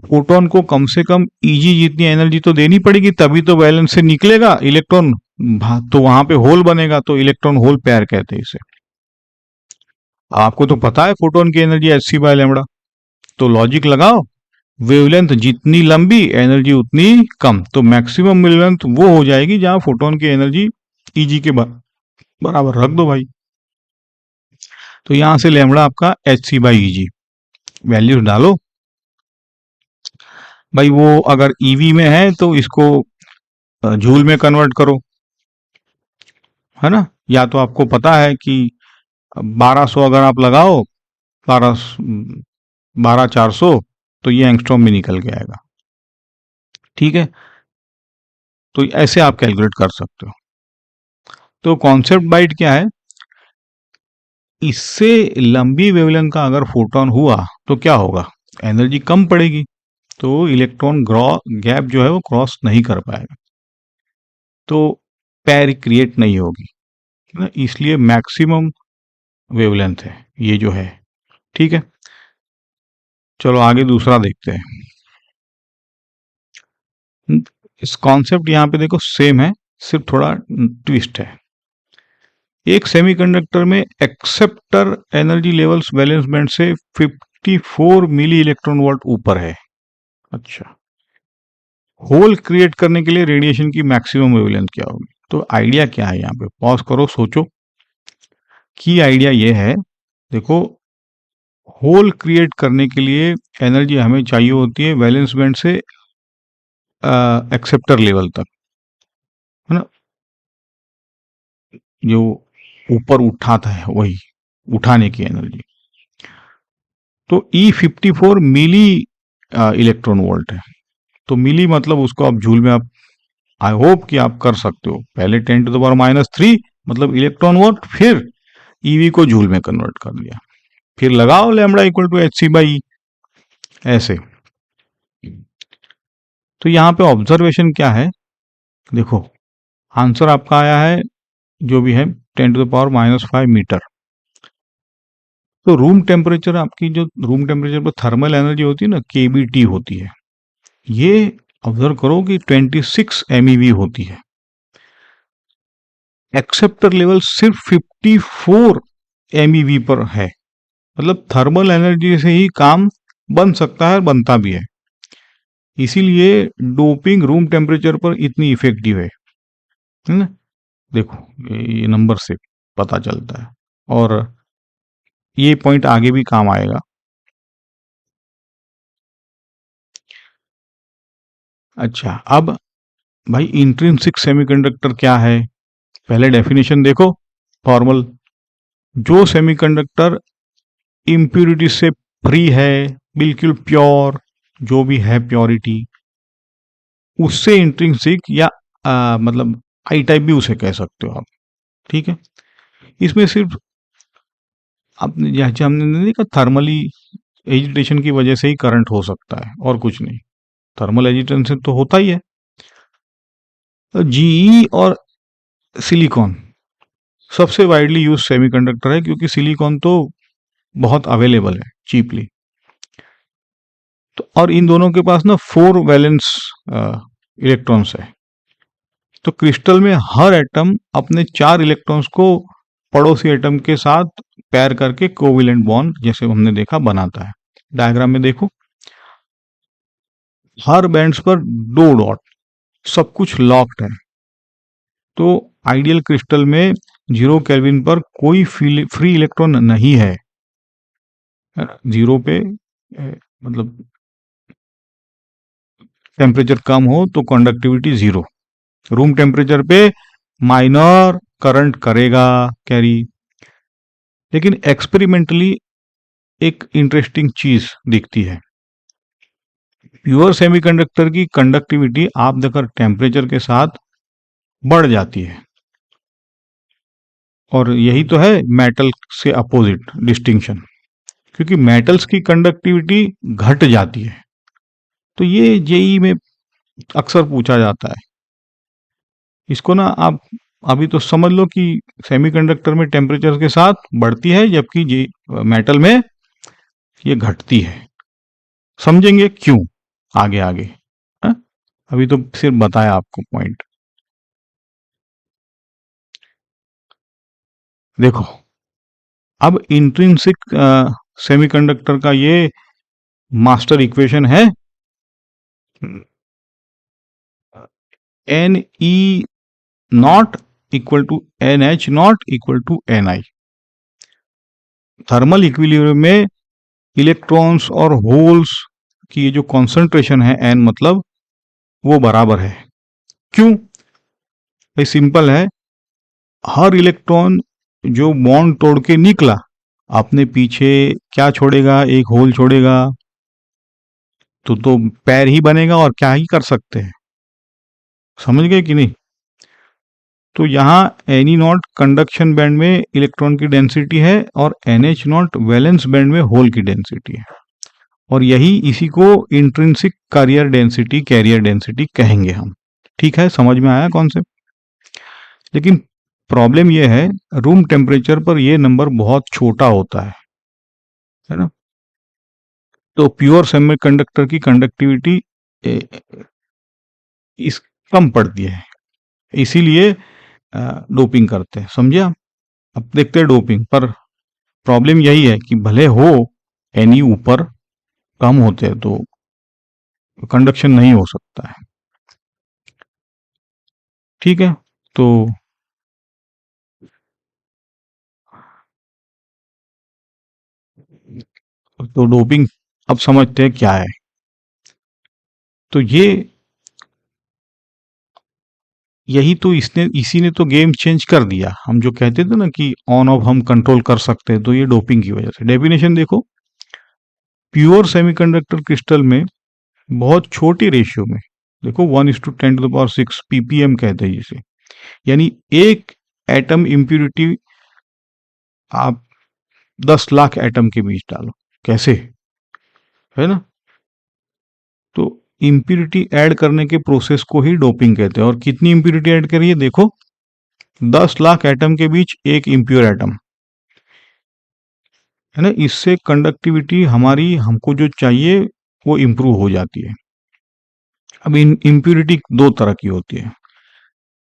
फोटोन को कम से कम ईजी जितनी एनर्जी तो देनी पड़ेगी, तभी तो वैलेंस से निकलेगा इलेक्ट्रॉन, तो वहां पे होल बनेगा, तो इलेक्ट्रॉन होल पेयर कहते हैं इसे। आपको तो पता है फोटोन की एनर्जी hc/λ, तो लॉजिक लगाओ, वेवलेंथ जितनी लंबी एनर्जी उतनी कम, तो मैक्सिमम वेवलेंथ वो हो जाएगी जहां फोटोन की एनर्जी ईजी के बराबर रख दो भाई। तो यहां से लैम्बडा आपका hc/eg, वैल्यूज डालो भाई। वो अगर ईवी में है तो इसको जूल में कन्वर्ट करो, है ना। या तो आपको पता है कि 1200 अगर आप लगाओ, 12,400, तो ये एंगस्ट्रॉम में निकल के आएगा। ठीक है, तो ऐसे आप कैलकुलेट कर सकते हो। तो कॉन्सेप्ट बाइट क्या है, इससे लंबी वेवलेंथ का अगर फोटोन हुआ तो क्या होगा, एनर्जी कम पड़ेगी, तो इलेक्ट्रॉन गैप जो है वो क्रॉस नहीं कर पाएगा, तो पैर क्रिएट नहीं होगी ना, इसलिए मैक्सिमम वेवलेंथ है ये जो है। ठीक है, चलो आगे दूसरा देखते हैं। इस कॉन्सेप्ट यहाँ पे देखो सेम है, सिर्फ थोड़ा ट्विस्ट है। एक सेमीकंडक्टर में acceptor energy levels valence band से 54 मिली इलेक्ट्रॉन वोल्ट ऊपर है। अच्छा, होल क्रिएट करने के लिए रेडिएशन की मैक्सिमम वेवलेंथ क्या होगी? तो आइडिया क्या है, यहाँ पे पॉज करो, सोचो। की आइडिया ये है, देखो, होल क्रिएट करने के लिए एनर्जी हमें चाहिए होती है वैलेंस बैंड से एक्सेप्टर लेवल तक, है ना, जो ऊपर उठाता है वही, उठाने की एनर्जी। तो E54 मिली इलेक्ट्रॉन वोल्ट है। तो मिली मतलब उसको आप जूल में आप आई होप कि आप कर सकते हो। पहले 10⁻³ मतलब इलेक्ट्रॉन वोल्ट, फिर ईवी को जूल में कन्वर्ट कर दिया, फिर लगाओ लैम्बडा इक्वल टू hc/E ऐसे। तो यहाँ पे ऑब्जर्वेशन क्या है, देखो आंसर आपका आया है जो भी है 10⁻⁻5 मीटर। तो रूम टेम्परेचर, आपकी जो रूम टेम्परेचर पर थर्मल एनर्जी होती है ना, केबीटी होती है, ये ऑब्जर्व करो कि 26 MeV होती है। एक्सेप्टर लेवल सिर्फ 54 MeV पर है, मतलब थर्मल एनर्जी से ही काम बन सकता है और बनता भी है। इसीलिए डोपिंग रूम टेम्परेचर पर इतनी इफेक्टिव है ना। देखो ये नंबर से पता चलता है, और ये पॉइंट आगे भी काम आएगा। अच्छा, अब भाई इंट्रिंसिक सेमीकंडक्टर क्या है, पहले डेफिनेशन देखो, फॉर्मल। जो सेमीकंडक्टर इम्प्यूरिटी से फ्री है, बिल्कुल प्योर, जो भी है प्योरिटी, उससे इंट्रिंसिक या मतलब आई टाइप भी उसे कह सकते हो आप, ठीक है। इसमें सिर्फ आपने जैसे हमने नहीं देखा, थर्मली एजिटेशन की वजह से ही करंट हो सकता है और कुछ नहीं, थर्मल एजिटेशन तो होता ही है। तो जीई और सिलिकॉन सबसे वाइडली यूज सेमीकंडक्टर है, क्योंकि सिलिकॉन तो बहुत अवेलेबल है चीपली। तो और इन दोनों के पास ना 4 वैलेंस इलेक्ट्रॉन्स है। तो क्रिस्टल में हर एटम अपने 4 इलेक्ट्रॉन्स को पड़ोसी एटम के साथ पैर करके कोविलेंट बॉन्ड, जैसे हमने देखा, बनाता है। डायग्राम में देखो, हर बैंड्स पर 2 डॉट, सब कुछ लॉक्ड है। तो आइडियल क्रिस्टल में 0 केल्विन पर कोई फ्री इलेक्ट्रॉन नहीं है। 0 पे मतलब टेम्परेचर कम हो तो कंडक्टिविटी 0, रूम टेम्परेचर पे माइनर करंट करेगा कैरी। लेकिन एक्सपेरिमेंटली एक इंटरेस्टिंग चीज दिखती है, प्योर सेमीकंडक्टर की कंडक्टिविटी आप देखकर टेम्परेचर के साथ बढ़ जाती है, और यही तो है मेटल से अपोजिट डिस्टिंक्शन, क्योंकि मेटल्स की कंडक्टिविटी घट जाती है। तो ये जेई में अक्सर पूछा जाता है। इसको ना आप अभी तो समझ लो कि सेमीकंडक्टर में टेम्परेचर के साथ बढ़ती है, जबकि ये मेटल में ये घटती है। समझेंगे क्यों आगे आगे, हा? अभी तो सिर्फ बताया आपको पॉइंट। देखो, अब इंट्रिंसिक सेमीकंडक्टर का ये मास्टर इक्वेशन है, n e naught equal to n h naught equal to n i. Thermal equilibrium में इलेक्ट्रॉन्स और होल्स की ये जो कॉन्सेंट्रेशन है एन, मतलब वो बराबर है। क्यों भाई? सिंपल है, हर इलेक्ट्रॉन जो बॉन्ड तोड़ के निकला अपने पीछे क्या छोड़ेगा? एक होल छोड़ेगा। तो पैर ही बनेगा, और क्या ही कर सकते हैं। समझ गए कि नहीं? तो यहाँ एन नॉट कंडक्शन बैंड में इलेक्ट्रॉन की डेंसिटी है, और n h naught valence band में होल की डेंसिटी है, और यही इसी को इंट्रिंसिक कैरियर डेंसिटी कहेंगे हम। ठीक है, समझ में आया कॉन्सेप्ट? लेकिन प्रॉब्लम यह है, रूम टेम्परेचर पर यह नंबर बहुत छोटा होता है ना। तो प्योर सेमीकंडक्टर की कंडक्टिविटी इस कम पड़ती है, इसीलिए डोपिंग करते हैं। समझे आप? अब देखते हैं डोपिंग पर। प्रॉब्लम यही है कि भले हो एनी ऊपर कम होते हैं तो कंडक्शन नहीं हो सकता है। ठीक है, तो डोपिंग अब समझते हैं क्या है। तो यही तो इसी ने तो गेम चेंज कर दिया। हम जो कहते थे ना कि ऑन ऑफ हम कंट्रोल कर सकते हैं, तो ये डोपिंग की वजह से। डेफिनेशन देखो, प्योर सेमीकंडक्टर क्रिस्टल में बहुत छोटी रेशियो में, देखो 1:10⁶ ppm कहते हैं जिसे, यानी एक एटम इम्प्यूरिटी आप 10 लाख एटम के बीच डालो, कैसे, है ना। तो इम्प्यूरिटी ऐड करने के प्रोसेस को ही डोपिंग कहते हैं। और कितनी इम्प्यूरिटी ऐड करिए, देखो 10 लाख एटम के बीच एक इम्प्योर एटम, है ना। इससे कंडक्टिविटी हमारी, हमको जो चाहिए वो इम्प्रूव हो जाती है। अब इम्प्यूरिटी दो तरह की होती है,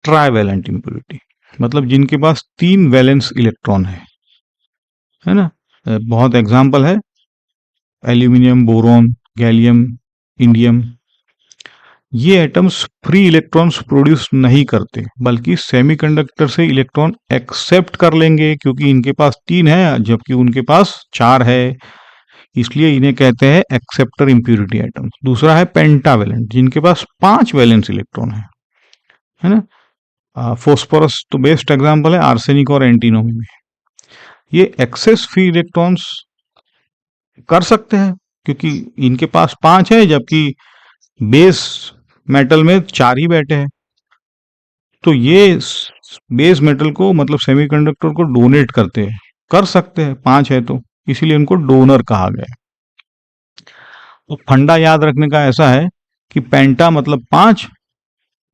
ट्राइवैलेंट इम्प्यूरिटी, मतलब जिनके पास 3 वैलेंस इलेक्ट्रॉन है ना। बहुत एग्जाम्पल है, एल्यूमिनियम, बोरॉन, गैलियम, इंडियम। ये एटम्स फ्री इलेक्ट्रॉन्स प्रोड्यूस नहीं करते, बल्कि सेमीकंडक्टर से इलेक्ट्रॉन एक्सेप्ट कर लेंगे, क्योंकि इनके पास 3 है जबकि उनके पास 4 है, इसलिए इन्हें कहते हैं एक्सेप्टर इम्प्यूरिटी एटम्स। दूसरा है पेंटावेलेंट, जिनके पास 5 वैलेंस इलेक्ट्रॉन है ना। फोस्फोरस तो बेस्ट एग्जाम्पल है, आर्सेनिक और एंटीमोनी में। ये एक्सेस फ्री इलेक्ट्रॉन्स कर सकते हैं, क्योंकि इनके पास 5 है जबकि बेस मेटल में 4 ही बैठे हैं। तो ये बेस मेटल को, मतलब सेमीकंडक्टर को डोनेट करते हैं, कर सकते हैं, 5 है तो, इसीलिए उनको डोनर कहा गया है। तो फंडा याद रखने का ऐसा है कि पेंटा मतलब 5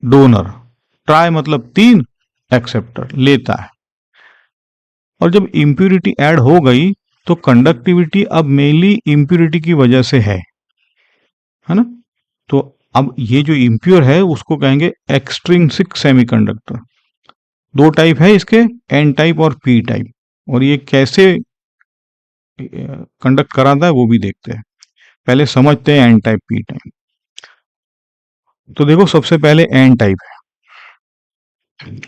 डोनर, ट्राई मतलब 3 एक्सेप्टर लेता है। और जब इम्प्यूरिटी ऐड हो गई तो कंडक्टिविटी अब मेनली इम्प्यूरिटी की वजह से है ना। तो अब ये जो इम्प्योर है उसको कहेंगे एक्सट्रिंसिक सेमीकंडक्टर। 2 टाइप है इसके, एन टाइप और पी टाइप, और ये कैसे कंडक्ट कराता है वो भी देखते हैं। पहले समझते हैं एन टाइप पी टाइप। तो देखो सबसे पहले एन टाइप है।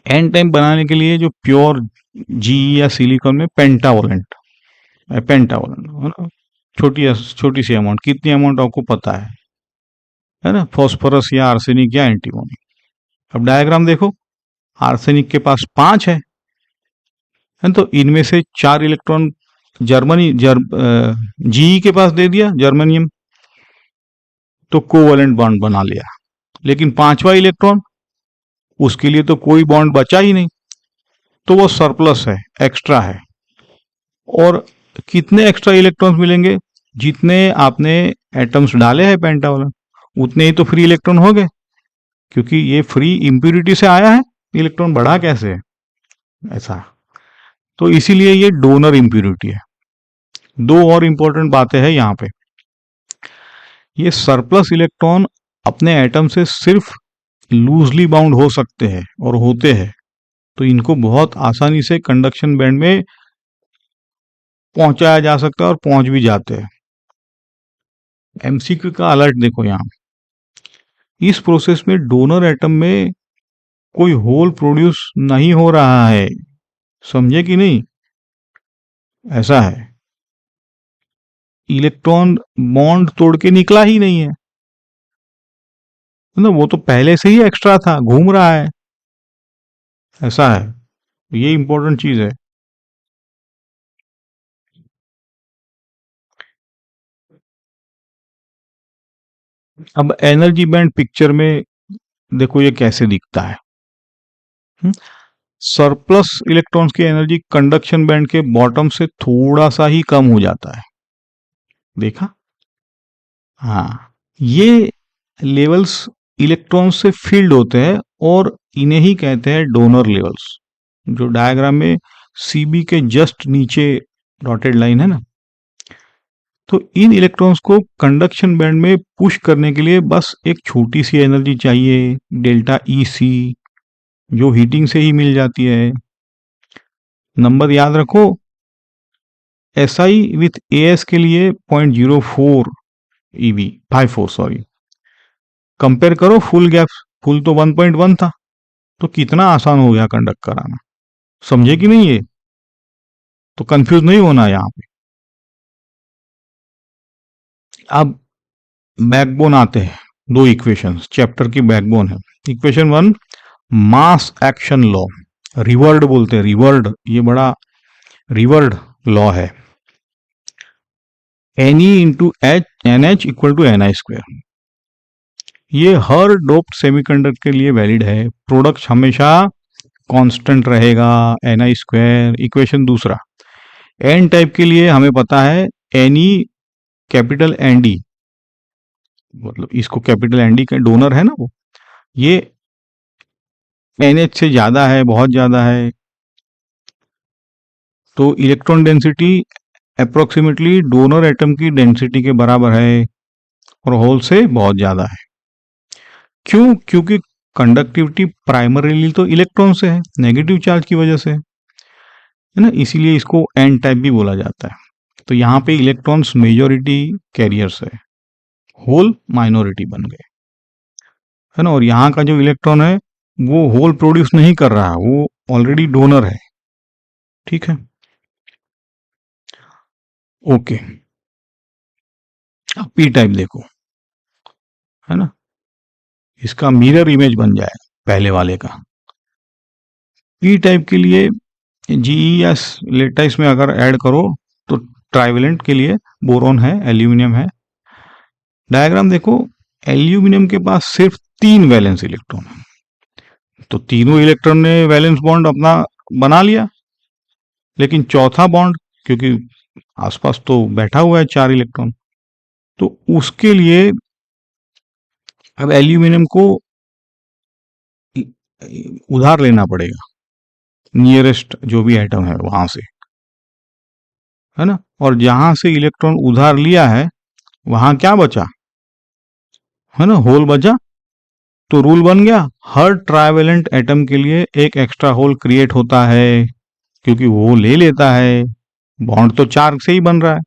एन टाइप बनाने के लिए जो प्योर जी या सिलिकॉन में पेंटावोलेंट है ना, छोटी सी अमाउंट, कितनी अमाउंट आपको पता है ना, फॉस्फोरस या आर्सेनिक या एंटीमोनी। अब डायग्राम देखो, आर्सेनिक के पास 5 है, तो इनमें से 4 इलेक्ट्रॉन जी के पास दे दिया, जर्मनियम, तो कोवैलेंट बॉन्ड बना लिया। लेकिन 5वां इलेक्ट्रॉन, उसके लिए तो कोई बॉन्ड बचा ही नहीं, तो वो सरप्लस है, एक्स्ट्रा है। और कितने एक्स्ट्रा इलेक्ट्रॉन्स मिलेंगे, जितने आपने एटम्स डाले हैं पेंटावलन, उतने ही तो फ्री इलेक्ट्रॉन हो गए, क्योंकि ये फ्री इम्प्यूरिटी से आया है, इलेक्ट्रॉन बढ़ा कैसे है, ऐसा। तो इसीलिए ये डोनर इम्प्यूरिटी है। 2 और इंपॉर्टेंट बातें हैं यहाँ पे। ये सरप्लस इलेक्ट्रॉन अपने एटम से सिर्फ लूजली बाउंड हो सकते हैं और होते हैं, तो इनको बहुत आसानी से कंडक्शन बैंड में पहुंचाया जा सकता है और पहुंच भी जाते हैं। एमसीक्यू का अलर्ट देखो यहाँ, इस प्रोसेस में डोनर एटम में कोई होल प्रोड्यूस नहीं हो रहा है, समझे कि नहीं, ऐसा है। इलेक्ट्रॉन बॉन्ड तोड़ के निकला ही नहीं है, मतलब वो तो पहले से ही एक्स्ट्रा था, घूम रहा है, ऐसा है। ये इंपॉर्टेंट चीज है। अब एनर्जी बैंड पिक्चर में देखो ये कैसे दिखता है। सरप्लस इलेक्ट्रॉन्स की एनर्जी कंडक्शन बैंड के बॉटम से थोड़ा सा ही कम हो जाता है, देखा। हाँ, ये लेवल्स इलेक्ट्रॉन से फील्ड होते हैं और इन्हें ही कहते हैं डोनर लेवल्स, जो डायग्राम में सीबी के जस्ट नीचे डॉटेड लाइन है ना। तो इन इलेक्ट्रॉन्स को कंडक्शन बैंड में पुश करने के लिए बस एक छोटी सी एनर्जी चाहिए, डेल्टा ई सी, जो हीटिंग से ही मिल जाती है। नंबर याद रखो, S I with A S के लिए 0.04 ईवी 54 सॉरी, कंपेयर करो फुल गैप, फुल तो 1.1 था, तो कितना आसान हो गया कंडक्ट कराना, समझे कि नहीं ये। तो कंफ्यूज नहीं होना यहाँ पे। अब बैकबोन आते हैं, 2 इक्वेशंस चैप्टर की बैकबोन है। इक्वेशन 1, मास एक्शन लॉ, रिवर्ड बोलते हैं, रिवर्ड, ये बड़ा रिवर्ड लॉ है। Ne into h n h equal to n I square. ये हर डोप्ड सेमीकंडक्टर के लिए वैलिड है। प्रोडक्ट हमेशा कांस्टेंट रहेगा, एन आई स्क्वायर। इक्वेशन दूसरा, एन टाइप के लिए हमें पता है n e capital n d, मतलब इसको कैपिटल एन डी का डोनर है ना वो, ये एन एच से ज्यादा है, बहुत ज्यादा है, तो electron density approximately donor atom की डेंसिटी के बराबर है और होल से बहुत ज्यादा है। क्यों? क्योंकि कंडक्टिविटी प्राइमरीली तो इलेक्ट्रॉन से है, नेगेटिव चार्ज की वजह से, है ना, इसीलिए इसको एन टाइप भी बोला जाता है। तो यहाँ पे इलेक्ट्रॉन्स मेजोरिटी कैरियर्स है, होल माइनॉरिटी बन गए, है ना। और यहाँ का जो इलेक्ट्रॉन है वो होल प्रोड्यूस नहीं कर रहा है, वो ऑलरेडी डोनर है। ठीक है, ओके। अब पी टाइप देखो, है ना, इसका मिरर इमेज बन जाए पहले वाले का। पी टाइप के लिए जीईएस लेटाइस में अगर ऐड करो तो ट्राइवेलेंट के लिए बोरोन है, एल्यूमिनियम है। डायग्राम देखो, एल्यूमिनियम के पास सिर्फ 3 वैलेंस इलेक्ट्रॉन है, तो तीनों इलेक्ट्रॉन ने वैलेंस बॉन्ड अपना बना लिया, लेकिन चौथा बॉन्ड, क्योंकि आसपास तो बैठा हुआ है 4 इलेक्ट्रॉन, तो उसके लिए अब एल्यूमिनियम को उधार लेना पड़ेगा नियरेस्ट जो भी एटम है वहां से, है ना। और जहां से इलेक्ट्रॉन उधार लिया है वहां क्या बचा, है ना, होल बचा। तो रूल बन गया, हर ट्राइवेलेंट एटम के लिए एक एक्स्ट्रा होल क्रिएट होता है, क्योंकि वो ले लेता है, बॉन्ड तो 4 से ही बन रहा है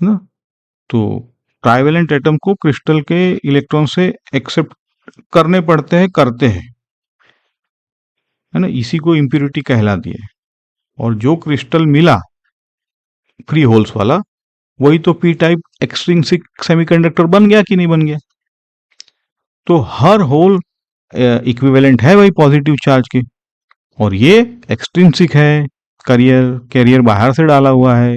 ना। तो ट्राइवेलेंट एटम को क्रिस्टल के इलेक्ट्रॉन से एक्सेप्ट करने पड़ते हैं, करते हैं, है ना, इसी को इम्प्योरिटी कहलाती है। और जो क्रिस्टल मिला फ्री होल्स वाला, वही तो पी टाइप एक्सट्रिंसिक सेमीकंडक्टर बन गया कि नहीं बन गया। तो हर होल इक्विवेलेंट है वही पॉजिटिव चार्ज के, और ये एक्सट्रिंसिक है, कैरियर कैरियर बाहर से डाला हुआ है,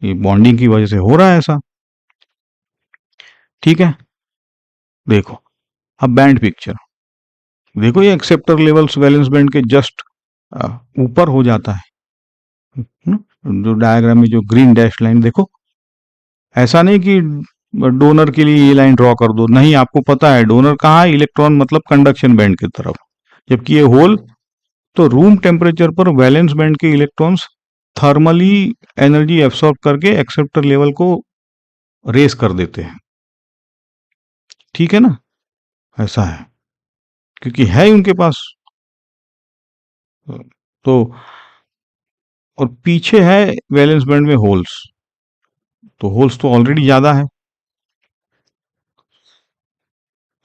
ये बॉन्डिंग की वजह से हो रहा है ऐसा। ठीक है, देखो अब बैंड पिक्चर देखो, ये एक्सेप्टर लेवल्स वैलेंस बैंड के जस्ट ऊपर हो जाता है। जो डायग्राम में जो ग्रीन डैश लाइन देखो, ऐसा नहीं कि डोनर के लिए ये लाइन ड्रॉ कर दो, नहीं, आपको पता है डोनर कहाँ है, इलेक्ट्रॉन मतलब कंडक्शन बैंड की तरफ, जबकि ये होल तो रूम टेम्परेचर पर वैलेंस बैंड के इलेक्ट्रॉन्स थर्मली एनर्जी एब्सॉर्ब करके एक्सेप्टर लेवल को रेस कर देते हैं। ठीक है ना, ऐसा है, क्योंकि है उनके पास। तो और पीछे है वैलेंस बैंड में होल्स, तो होल्स तो ऑलरेडी ज्यादा है।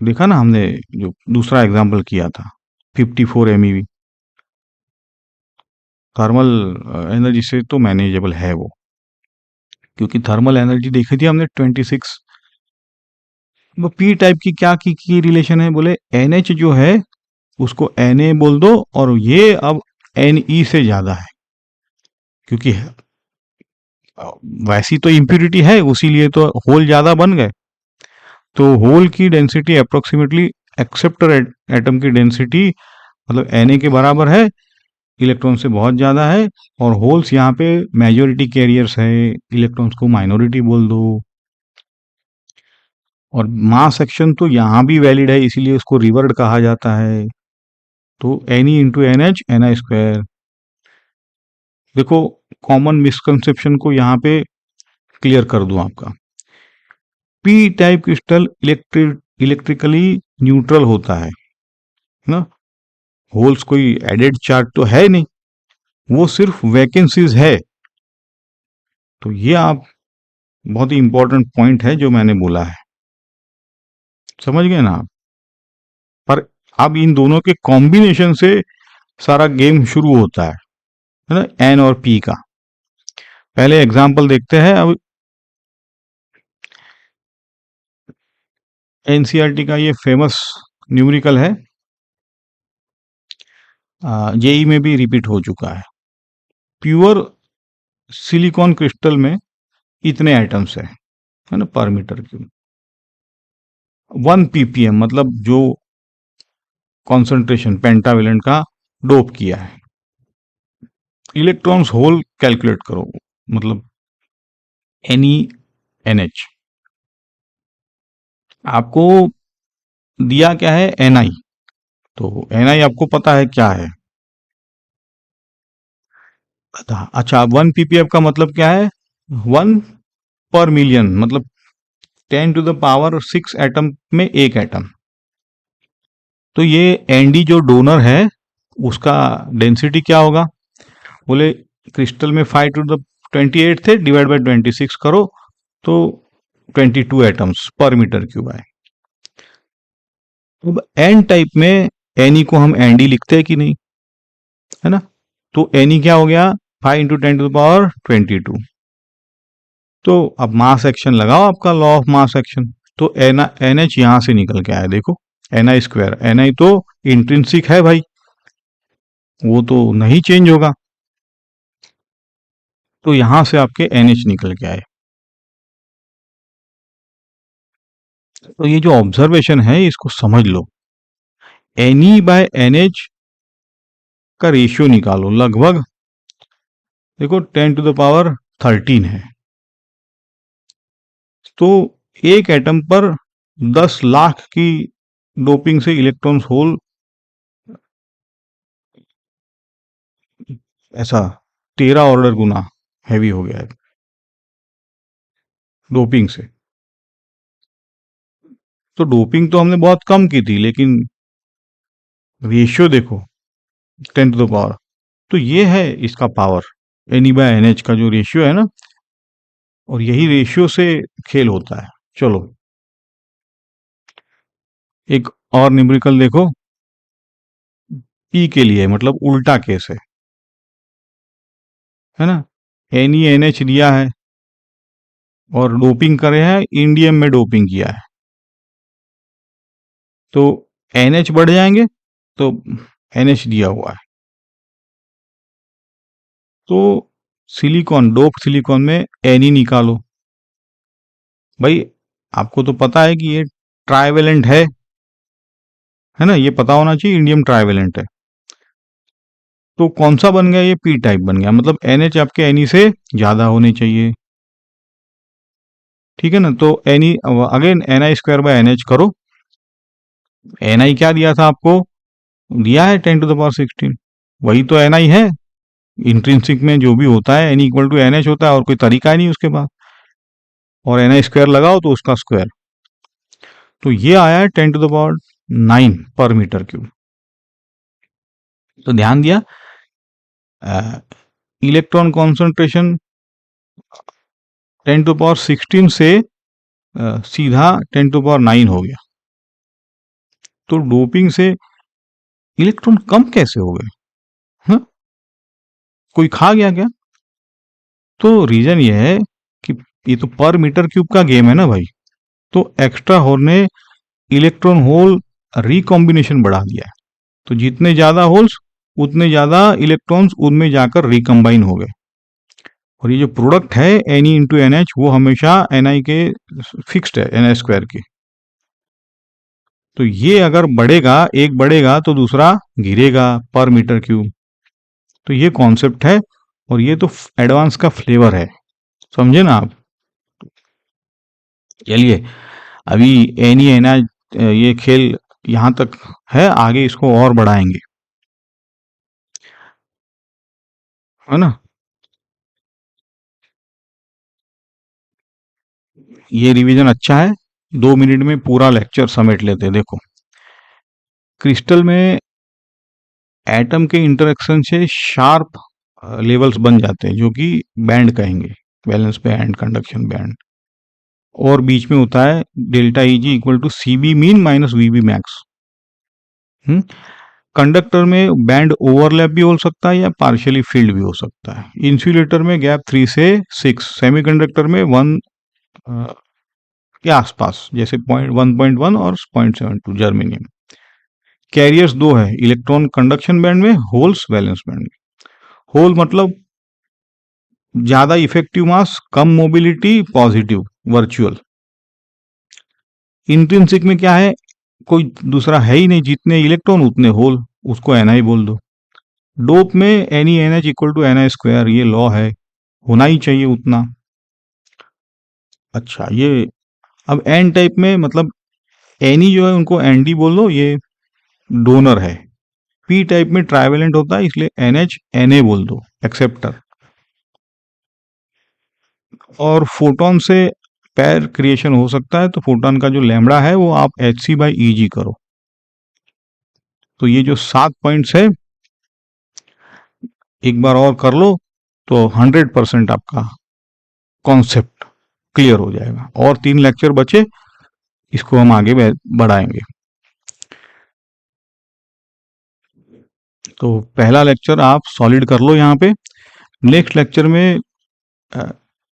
देखा ना हमने जो दूसरा एग्जांपल किया था 54 MeV, थर्मल एनर्जी से तो मैनेजेबल है वो, क्योंकि थर्मल एनर्जी देखी थी हमने 26। वो पी टाइप की क्या की रिलेशन है, बोले NH जो है उसको Na बोल दो, और ये अब Ne से ज्यादा है, क्योंकि वैसी तो इम्प्यूरिटी है, उसीलिए तो होल ज्यादा बन गए। तो होल की डेंसिटी अप्रोक्सीमेटली एक्सेप्टर एटम की डेंसिटी मतलब Na के बराबर है, इलेक्ट्रॉन से बहुत ज्यादा है, और होल्स यहाँ पे मेजोरिटी कैरियर्स है, इलेक्ट्रॉन्स को माइनॉरिटी बोल दो। और मास सेक्शन तो यहाँ भी वैलिड है, इसीलिए उसको रिवर्ड कहा जाता है। तो Ne into N H N आई स्क्वायर। देखो कॉमन मिसकंसेप्शन को यहाँ पे क्लियर कर दूं आपका, P type crystal electrically neutral होता है ना, होल्स कोई एडेड चार्ज तो है नहीं, वो सिर्फ वैकेंसीज है। तो ये आप बहुत ही इंपॉर्टेंट पॉइंट है जो मैंने बोला है, समझ गए ना आप। पर अब इन दोनों के कॉम्बिनेशन से सारा गेम शुरू होता है ना, एन और पी का। पहले एग्जांपल देखते हैं। अब एनसीईआरटी का ये फेमस न्यूमेरिकल है, जेई में भी रिपीट हो चुका है। प्योर सिलिकॉन क्रिस्टल में इतने एटम्स है ना पर मीटर क्यूब। 1 ppm मतलब जो कॉन्सेंट्रेशन पेंटावेलेंट का डोप किया है। इलेक्ट्रॉन्स होल कैलकुलेट करो, मतलब NeNH। आपको दिया क्या है Ni, तो Ni आपको पता है क्या है। अच्छा 1 ppm का मतलब क्या है, 1/मिलियन, मतलब 10⁻⁶ एटम में एक एटम। तो ये Nd जो डोनर है उसका डेंसिटी क्या होगा, बोले क्रिस्टल में 5⁻28 थे, डिवाइड बाय 26 करो तो 22 एटम्स पर मीटर क्यूब आए। अब एन टाइप में Ni को हम Nd लिखते हैं कि नहीं, है ना। तो Ni क्या हो गया, 5 × 10⁻22। तो अब मास एक्शन लगाओ, आपका लॉ ऑफ मास एक्शन। तो NH यहां से निकल के आया, देखो Ni²। Ni तो इंट्रिंसिक है भाई, वो तो नहीं चेंज होगा, तो यहां से आपके NH निकल के आए। तो ये जो ऑब्जर्वेशन है इसको समझ लो, Ne/NH का रेशियो निकालो, लगभग देखो 10⁻13 है। तो एक एटम पर 10 लाख की डोपिंग से इलेक्ट्रॉन्स होल ऐसा 13 ऑर्डर गुना हैवी हो गया है डोपिंग से। तो डोपिंग तो हमने बहुत कम की थी, लेकिन रेशियो देखो 10⁻। तो ये है इसका पावर, Ne/NH का जो रेशियो है ना, और यही रेशियो से खेल होता है। चलो एक और न्यूमेरिकल देखो, P के लिए, मतलब उल्टा केस है ना। NeNH दिया है और डोपिंग करे हैं, इंडियम में डोपिंग किया है, तो NH बढ़ जाएंगे, तो NH दिया हुआ है। तो सिलिकॉन, डोप सिलिकॉन में Ne निकालो। भाई आपको तो पता है कि ये ट्राइवेलेंट है ना, ये पता होना चाहिए इंडियम ट्राइवेलेंट है। तो कौन सा बन गया, ये P टाइप बन गया, मतलब NH आपके Ne से ज्यादा होने चाहिए, ठीक है ना। तो Ne अगेन Ni²/NH करो। Ni क्या दिया था आपको, दिया है 10⁻16, वही तो Ni है। इंट्रिंसिक में जो भी होता है Ne = NH होता है, और कोई तरीका ही नहीं उसके बाद। और Ni² लगाओ तो उसका स्क्वायर, तो ये आया है 10⁻9 पर मीटर क्यूब। तो ध्यान दिया, इलेक्ट्रॉन कॉन्सेंट्रेशन 10⁻16 से सीधा 10⁻9 हो गया। तो डोपिंग से इलेक्ट्रॉन कम कैसे हो गए, हाँ? कोई खा गया क्या? तो रीजन ये है कि ये तो पर मीटर क्यूब का गेम है ना भाई, तो एक्स्ट्रा होल ने इलेक्ट्रॉन होल रिकॉम्बिनेशन बढ़ा दिया है। तो जितने ज्यादा होल्स उतने ज्यादा इलेक्ट्रॉन्स उनमें जाकर रिकम्बाइन हो गए, और ये जो प्रोडक्ट है Ne/NH वो हमेशा Ni के फिक्स्ड है, Ni² की। तो ये अगर बढ़ेगा, एक बढ़ेगा तो दूसरा गिरेगा पर मीटर क्यूब। तो ये कॉन्सेप्ट है, और ये तो एडवांस का फ्लेवर है, समझे ना आप। चलिए अभी Ne/NH ये खेल यहां तक है, आगे इसको और बढ़ाएंगे, है ना। ये रिवीजन अच्छा है, 2 मिनट में पूरा लेक्चर समेट लेते हैं। देखो क्रिस्टल में एटम के इंटरेक्शन से शार्प लेवल्स बन जाते हैं, जो कि बैंड कहेंगे, वैलेंस बैंड, कंडक्शन बैंड। और बीच में होता है delta Eg = CB mean minus VB max. Conductor में बैंड ओवरलैप भी हो सकता है या पार्शियली फिल्ड भी हो सकता है। इंसुलेटर में गैप 3 से 6, सेमीकंडक्टर में 1 के आसपास, जैसे 1.1 और 0.72 जर्मेनियम। कैरियर्स 2 है, इलेक्ट्रॉन कंडक्शन बैंड में, होल्स वैलेंस बैंड में। होल मतलब ज्यादा इफेक्टिव मास, कम मोबिलिटी, पॉजिटिव, वर्चुअल। इंट्रिंसिक में क्या है, कोई दूसरा है ही नहीं, जितने इलेक्ट्रॉन उतने होल, उसको एन आई बोल दो। डोप में n e n h equal to n I square, ये लॉ है, होना ही चाहिए उतना। अच्छा, ये अब एन टाइप में मतलब एन ई जो है उनको एन डी बोल दो, ये डोनर है। पी टाइप में ट्राइवेलेंट होता है, इसलिए एन एच एन ए बोल दो, एक्सेप्टर। और फोटोन से पैर क्रिएशन हो सकता है, तो फोटोन का जो लैम्बडा है वो आप एच सी बाई ई जी करो। तो ये जो 7 पॉइंट्स है, एक बार और कर लो तो 100% आपका कॉन्सेप्ट क्लियर हो जाएगा। और 3 लेक्चर बचे, इसको हम आगे बढ़ाएंगे। तो पहला लेक्चर आप सॉलिड कर लो यहाँ पे। नेक्स्ट लेक्चर में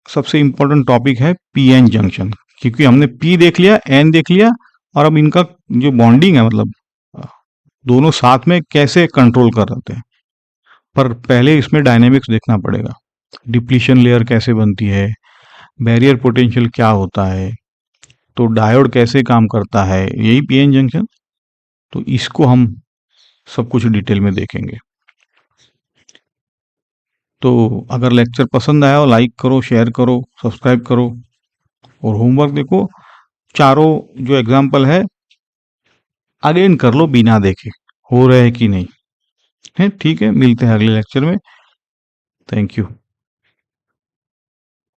सबसे इंपॉर्टेंट टॉपिक है पी एन जंक्शन, क्योंकि हमने पी देख लिया, एन देख लिया, और अब इनका जो बॉन्डिंग है, मतलब दोनों साथ में कैसे कंट्रोल कर रहे थे। पर पहले इसमें डायनेमिक्स देखना पड़ेगा, डिप्लीशन लेयर कैसे बनती है, बैरियर पोटेंशियल क्या होता है, तो डायोड कैसे काम करता है, यही पीएन जंक्शन। तो इसको हम सब कुछ डिटेल में देखेंगे। तो अगर लेक्चर पसंद आया हो, लाइक करो, शेयर करो, सब्सक्राइब करो, और होमवर्क देखो, चारों जो एग्जाम्पल है अगेन कर लो बिना देखे हो रहे हैं कि नहीं है। ठीक है, मिलते हैं अगले लेक्चर में। Thank you.